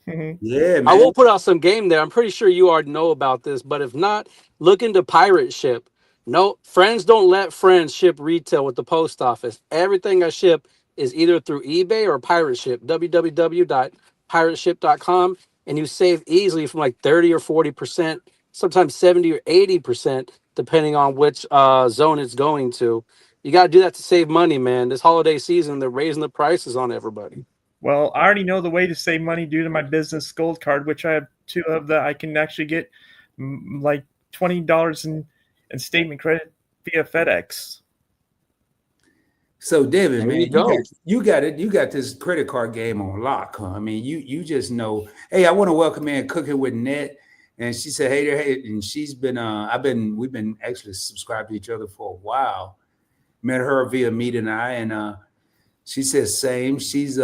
Yeah, man. I will put out some game there. I'm pretty sure you already know about this, but if not, look into Pirate Ship. No, friends don't let friends ship retail with the post office. Everything I ship is either through eBay or Pirate Ship, www.pirateship.com, and you save easily from like 30 or 40%, sometimes 70 or 80%, depending on which zone it's going to. You got to do that to save money, man. This holiday season, they're raising the prices on everybody. Well, I already know the way to save money due to my business gold card, which I have 2 of that I can actually get like $20 in statement credit via FedEx. So, David, There man, you go. you got it. You got this credit card game on lock, huh? I mean, you just know. Hey, I want to welcome in Cooking with Net, and she said, "Hey there, hey," and she's been. We've been actually subscribed to each other for a while. Met her via Mete and I, and she says same. She's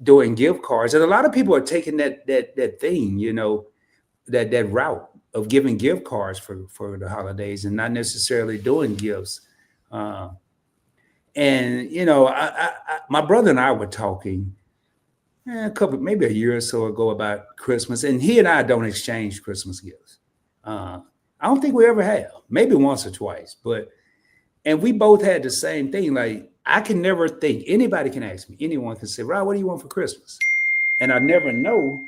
doing gift cards, and a lot of people are taking that thing, that route of giving gift cards for the holidays and not necessarily doing gifts. And my brother and I were talking maybe a year or so ago about Christmas, and he and I don't exchange Christmas gifts. I don't think we ever have, maybe once or twice, and we both had the same thing. Like, I can never think, anybody can ask me, anyone can say, Rod, what do you want for Christmas? And I never know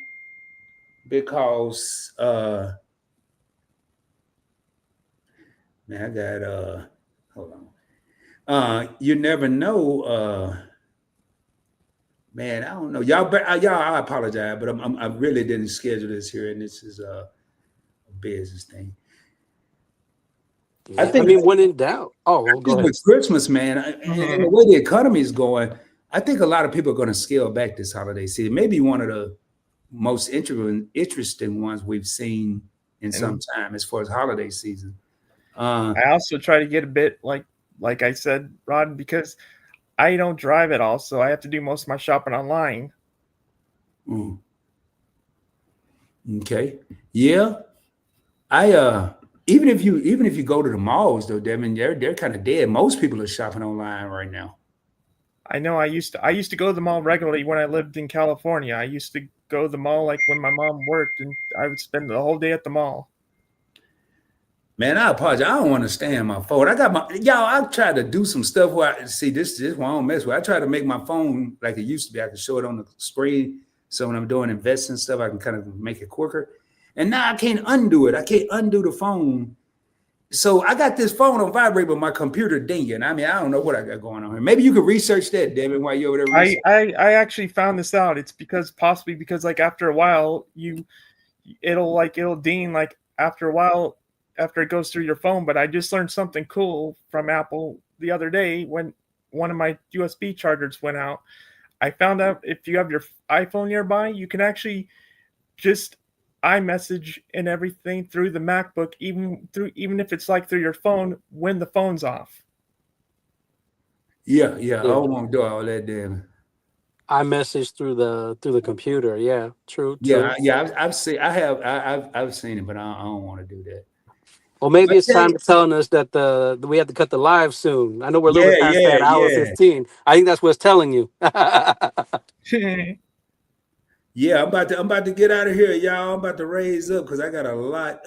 because, man, I got, hold on. You never know, man, I don't know. Y'all, I apologize, but I really didn't schedule this here, and this is a business thing. Yeah, I mean, when in doubt. Oh, well, go ahead. With Christmas, man, and the way the economy is going, I think a lot of people are going to scale back this holiday season. Maybe one of the most interesting ones we've seen in some time as far as holiday season. I also try to get a bit like I said, Rod, because I don't drive at all, so I have to do most of my shopping online. Mm, okay. Yeah. I even if you go to the malls though, Devin, they're kind of dead. Most people are shopping online right now. I know I used to go to the mall regularly when I lived in California. I used to go to the mall like when my mom worked, and I would spend the whole day at the mall. Man, I apologize. I don't want to stay on my phone. I got my y'all. I tried to do some stuff where I see this one I don't mess with. I try to make my phone like it used to be. I can show it on the screen. So when I'm doing investing stuff, I can kind of make it quicker. And now I can't undo it. I can't undo the phone. So I got this phone on vibrate, but my computer dinging. I mean, I don't know what I got going on here. Maybe you could research that, David, while you're over there. I actually found this out. It's possibly because like after a while it'll ding like after a while after it goes through your phone. But I just learned something cool from Apple the other day when one of my USB chargers went out. I found out if you have your iPhone nearby, you can actually just iMessage and everything through the MacBook, even if it's like through your phone when the phone's off. Yeah. I don't want to do all that, damn. I message through the computer. Yeah, true. Yeah. I've seen. I've seen it, but I don't want to do that. Well, maybe it's Okay. time to telling us that we have to cut the live soon. I know we're a little bit past that hour 15. I think that's what it's telling you. Yeah, I'm about to get out of here, y'all. I'm about to raise up because I got a lot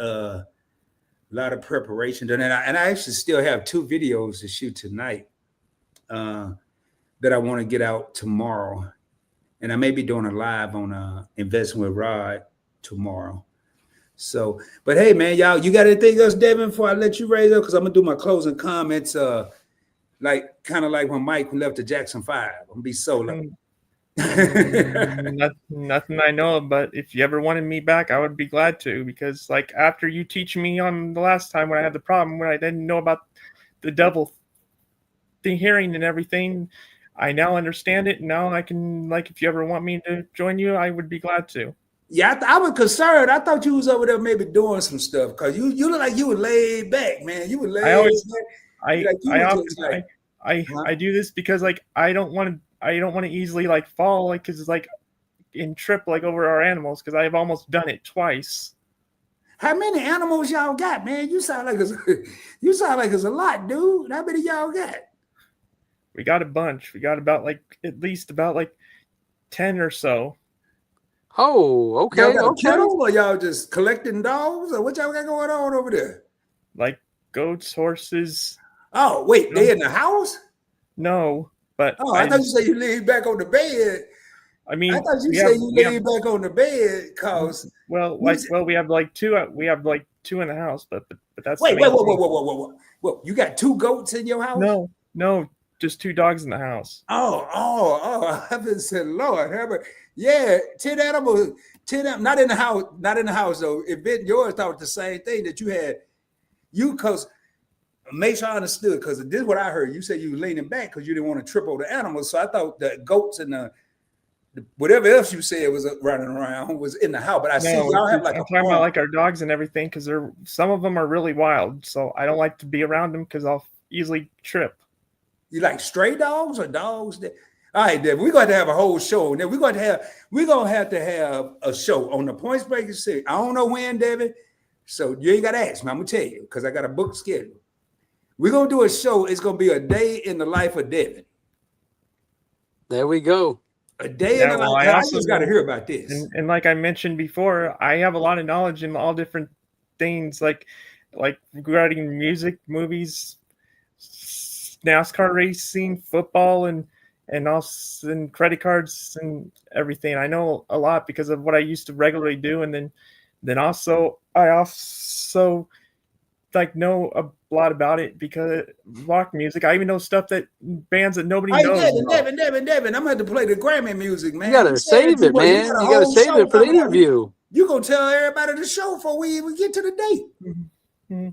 of preparation done, and I actually still have 2 videos to shoot tonight that I want to get out tomorrow, and I may be doing a live on investing with Rod tomorrow. So, but hey, man, y'all, you got anything else, Devin, before I let you raise up? Because I'm gonna do my closing comments, like kind of like when Mike left the Jackson 5. I'm gonna be solo. Nothing I know of, but if you ever wanted me back, I would be glad to, because like after you teach me on the last time when I had the problem when I didn't know about the double thing hearing and everything, I now understand it. Now I can, like, if you ever want me to join you, I would be glad to. Yeah, I was concerned. I thought you was over there maybe doing some stuff because you look like you were laid back, man. You were laid back. I do this because like I don't want to easily like fall, like, because it's like and trip like over our animals, because I've almost done it twice. How many animals y'all got, man? You sound like it's a lot, dude. How many y'all got? We got a bunch. We got about at least 10 or so. Oh, okay. Y'all got a kennel, or y'all just collecting dogs, or what y'all got going on over there? Like goats, horses. Oh, wait, they in the house? No, but I thought you said you laid back on the bed. I mean, I thought you said you laid back on the bed because we have two. We have 2 in the house, but that's wait. You got 2 goats in your house? No, just 2 dogs in the house. Oh! I've been saying, Lord, Herbert. Yeah, 10 animals, 10 not in the house though. If yours thought the same thing that you had, because make sure I understood, because this is what I heard. You said you were leaning back because you didn't want to trip over the animals. So I thought the goats and the whatever else you said was running around was in the house. But I see y'all have like I'm talking about like our dogs and everything, because some of them are really wild. So I don't like to be around them because I'll easily trip. You like stray dogs or dogs that? All right, Devin, we're going to have a whole show. Now we're going to have to have a show on the Points Breaker series. I don't know when, Devin. So you ain't got to ask me. I'm going to tell you because I got a book schedule. We're going to do a show. It's going to be a day in the life of Devin. There we go. A day in the life. I just got to hear about this. And like I mentioned before, I have a lot of knowledge in all different things, like regarding music, movies, NASCAR racing, football, and also and credit cards and everything. I know a lot because of what I used to regularly do, and then also I also like know a lot about it because rock music. I even know stuff that bands that nobody knows. Devin, I'm gonna have to play the Grammy music, man. You gotta save it, man. You gotta save it for the interview. You gonna tell everybody the show before we even get to the date. Mm-hmm.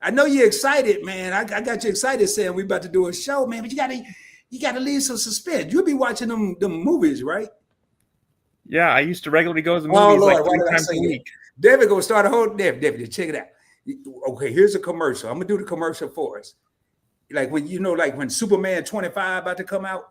I know you're excited, man. I got you excited saying we about to do a show, man. But you gotta leave some suspense. You'll be watching them movies, right? Yeah, I used to regularly go to the movies 3 times a week. Devin gonna start a whole Devin, check it out. Okay, here's a commercial. I'm gonna do the commercial for us. Like when like when Superman 25 about to come out,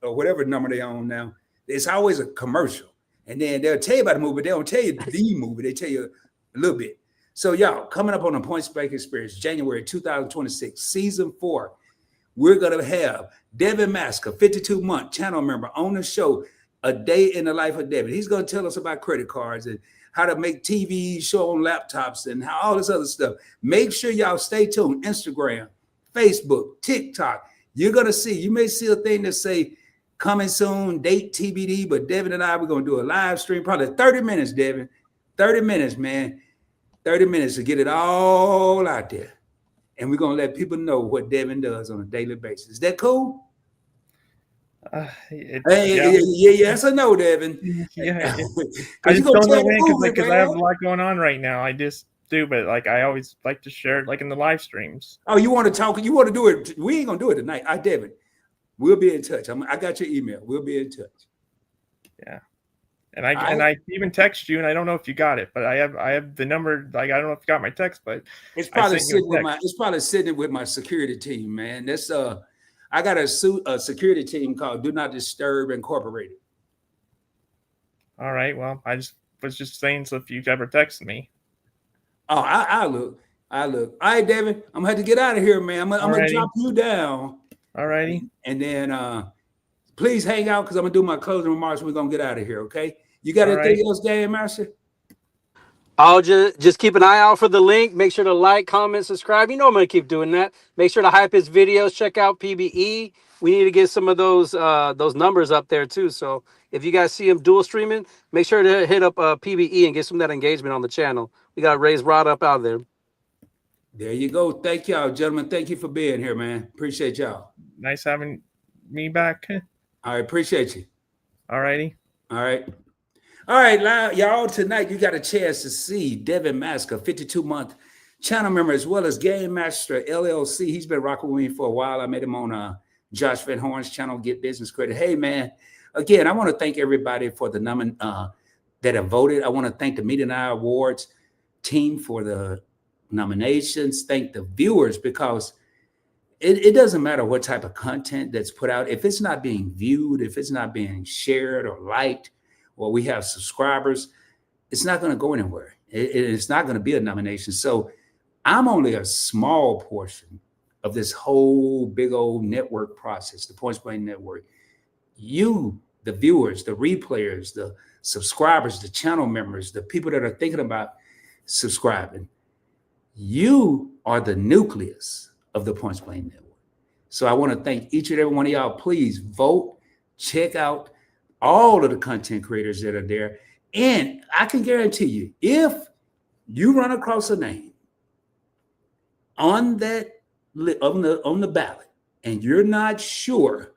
or whatever number they on now, it's always a commercial. And then they'll tell you about the movie, but they don't tell you the movie, they tell you a little bit. So y'all, coming up on the Point Blank Experience, January 2026, season 4, we're gonna have Devin Masker, 52-month channel member, on the show, A Day in the Life of Devin. He's gonna tell us about credit cards and how to make TV show on laptops and how all this other stuff. Make sure y'all stay tuned. Instagram, Facebook, TikTok. You're gonna see, you may see a thing that say coming soon, date TBD, but Devin and I, we're gonna do a live stream, probably 30 minutes, Devin. 30 minutes, man. 30 minutes to get it all out there. And we're gonna let people know what Devin does on a daily basis. Is that cool? Yes or no, Devin? Yeah. I just don't know when, because I have a lot going on right now. I just do, but like I always like to share it, like in the live streams. Oh, you want to talk? You want to do it? We ain't gonna do it tonight. Devin, we'll be in touch. I got your email. We'll be in touch. Yeah, and I even text you, and I don't know if you got it, but I have the number. Like I don't know if you got my text, but it's probably sitting with my security team, man. That's I got a security team called Do Not Disturb Incorporated. All right. Well, I was just saying, so if you ever text me. Oh, I look. All right, Devin, I'm gonna have to get out of here, man. I'm gonna drop you down. All righty. And then please hang out because I'm gonna do my closing remarks. We're gonna get out of here, okay? You got anything else, Game Master? I'll just keep an eye out for the link. Make sure to like, comment, subscribe. You know I'm going to keep doing that. Make sure to hype his videos. Check out PBE. We need to get some of those numbers up there too. So if you guys see him dual streaming, make sure to hit up PBE and get some of that engagement on the channel. We got to raise Rod up out there. There you go. Thank y'all, gentlemen. Thank you for being here, man. Appreciate y'all. Nice having me back. All right. Appreciate you. All righty. All right. All right, y'all, tonight you got a chance to see Devin Masker, 52-month channel member, as well as Game Master LLC. He's been rocking with me for a while. I met him on Josh Van Horn's channel, Get Business Credit. Hey, man, again, I want to thank everybody for the that have voted. I want to thank the Mete and I Awards team for the nominations. Thank the viewers, because it doesn't matter what type of content that's put out. If it's not being viewed, if it's not being shared or liked, well, we have subscribers, it's not going to go anywhere. It's not going to be a nomination. So I'm only a small portion of this whole big old network process, the Points Blank Network. You, the viewers, the replayers, the subscribers, the channel members, the people that are thinking about subscribing, you are the nucleus of the Points Blank Network. So I want to thank each and every one of y'all. Please vote, check out all of the content creators that are there. And I can guarantee you, if you run across a name on that on the ballot and you're not sure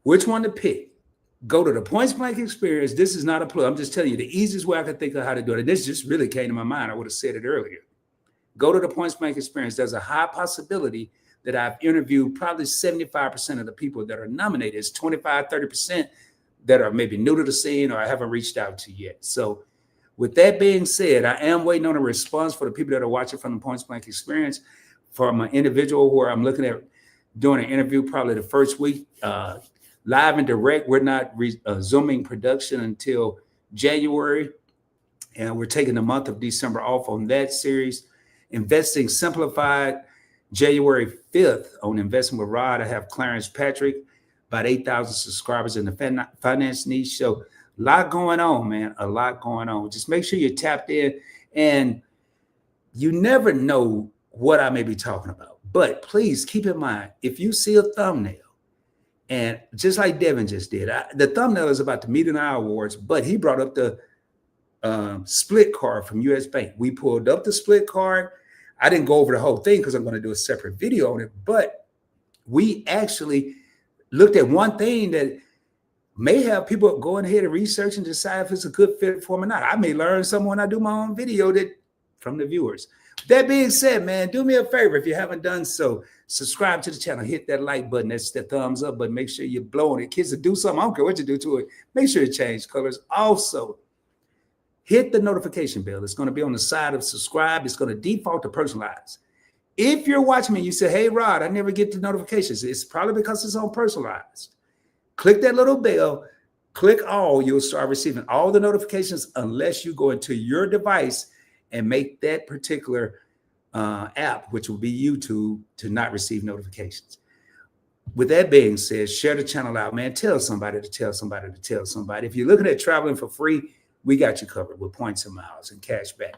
which one to pick, go to the Points Blank Experience. This is not a plug. I'm just telling you the easiest way I could think of how to do it. And this just really came to my mind. I would have said it earlier. Go to the Points Blank Experience. There's a high possibility that I've interviewed probably 75% of the people that are nominated. It's 25, 30% that are maybe new to the scene or I haven't reached out to yet. So with that being said, I am waiting on a response for the people that are watching from the Points Blank Experience from an individual where I'm looking at doing an interview probably the first week, live and direct. We're not resuming production until January, and we're taking the month of December off on that series. Investing Simplified, January 5th on Investing with Rod. I have Clarence Patrick, about 8,000 subscribers in the finance niche. So a lot going on, man, a lot going on. Just make sure you're tapped in, and you never know what I may be talking about. But please keep in mind, if you see a thumbnail, and just like Devin just did, the thumbnail is about the Mete and I Awards, but he brought up the split card from US Bank. We pulled up the split card. I didn't go over the whole thing because I'm going to do a separate video on it, but we actually looked at one thing that may have people going ahead and research and decide if it's a good fit for them or not. I may learn something when I do my own video from the viewers. That being said, man, do me a favor. If you haven't done so, subscribe to the channel, hit that like button. That's the thumbs up, but make sure you're blowing it. Kids, to do something, I don't care what you do to it. Make sure you change colors. Also, hit the notification bell. It's going to be on the side of subscribe. It's going to default to personalized. If you're watching me, you say, hey, Rod, I never get the notifications. It's probably because it's on personalized. Click that little bell, click all, you'll start receiving all the notifications unless you go into your device and make that particular app, which will be YouTube, to not receive notifications. With that being said, share the channel out, man. Tell somebody to tell somebody to tell somebody. If you're looking at traveling for free, we got you covered with points and miles and cash back.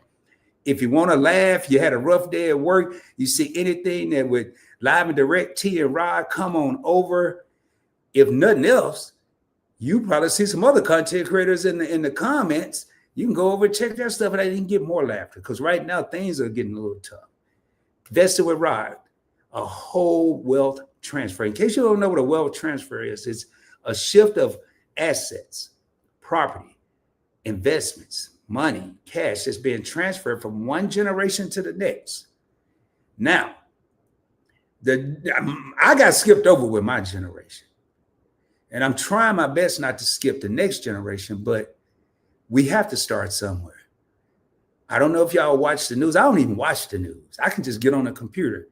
If you want to laugh, you had a rough day at work, you see anything that would live and direct T and Rod, come on over. If nothing else, you probably see some other content creators in the comments. You can go over and check their stuff and I can get more laughter, because right now things are getting a little tough. Invested with Rod, a whole wealth transfer. In case you don't know what a wealth transfer is, it's a shift of assets, property, investments, money, cash that's being transferred from one generation to the next. Now, I got skipped over with my generation. And I'm trying my best not to skip the next generation, but we have to start somewhere. I don't know if y'all watch the news. I don't even watch the news. I can just get on the computer.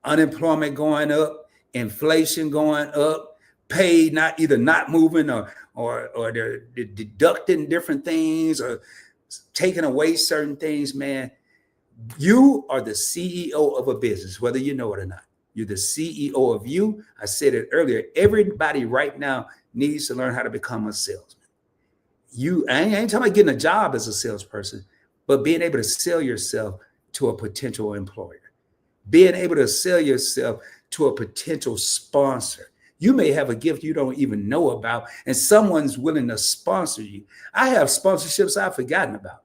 Unemployment going up, inflation going up, pay not moving or they're deducting different things or taking away certain things, man. You are the CEO of a business, whether you know it or not. You're the CEO of you. I said it earlier. Everybody right now needs to learn how to become a salesman. I ain't talking about getting a job as a salesperson, but being able to sell yourself to a potential employer, being able to sell yourself to a potential sponsor. You may have a gift you don't even know about, and someone's willing to sponsor you. I have sponsorships I've forgotten about.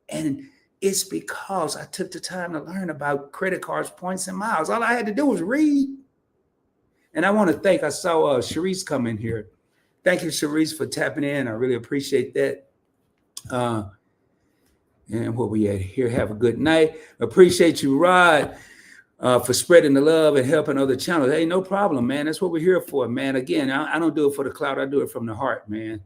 And it's because I took the time to learn about credit cards, points, and miles. All I had to do was read. And I want to thank, I saw Sharice come in here. Thank you, Sharice, for tapping in. I really appreciate that. And what we at here, have a good night. Appreciate you, Rod, for spreading the love and helping other channels. Hey, no problem, man. That's what we're here for, man. Again, I don't do it for the clout. I do it from the heart, man.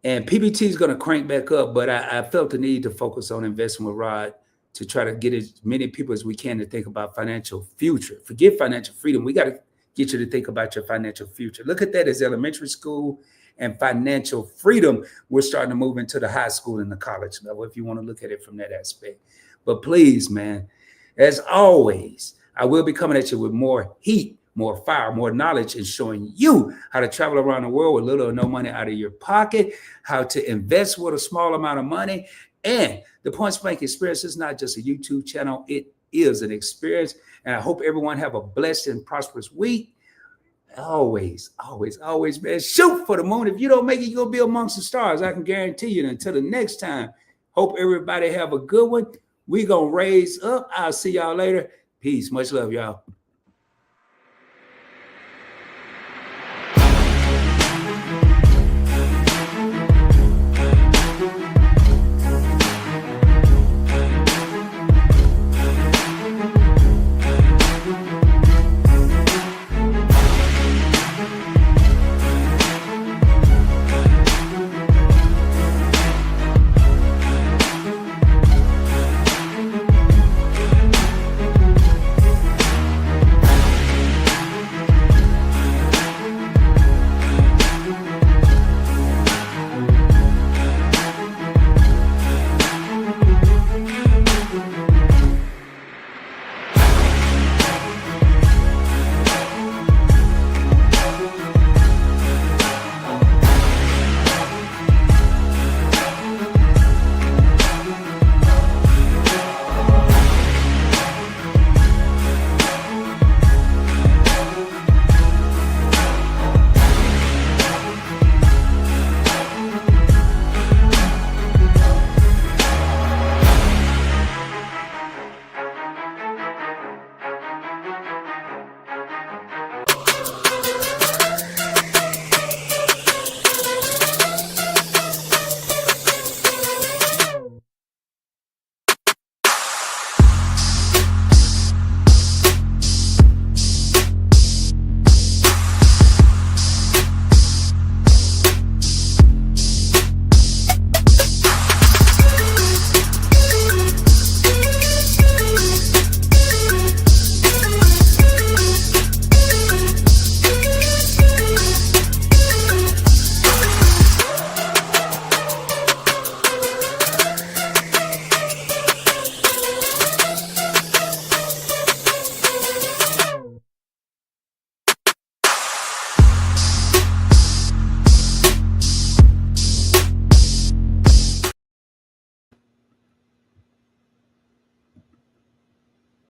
And PBT is going to crank back up, but I felt the need to focus on investing with Rod to try to get as many people as we can to think about financial future. Forget financial freedom. We got to get you to think about your financial future. Look at that as elementary school and financial freedom. We're starting to move into the high school and the college level, if you want to look at it from that aspect. But please, man, as always, I will be coming at you with more heat, more fire, more knowledge, and showing you how to travel around the world with little or no money out of your pocket, how to invest with a small amount of money. And the Points Blank Experience is not just a YouTube channel. It is an experience. And I hope everyone have a blessed and prosperous week. Always, always, always, man, shoot for the moon. If you don't make it, you're going to be amongst the stars. I can guarantee you. And until the next time, hope everybody have a good one. We going to raise up. I'll see y'all later. Peace. Much love, y'all.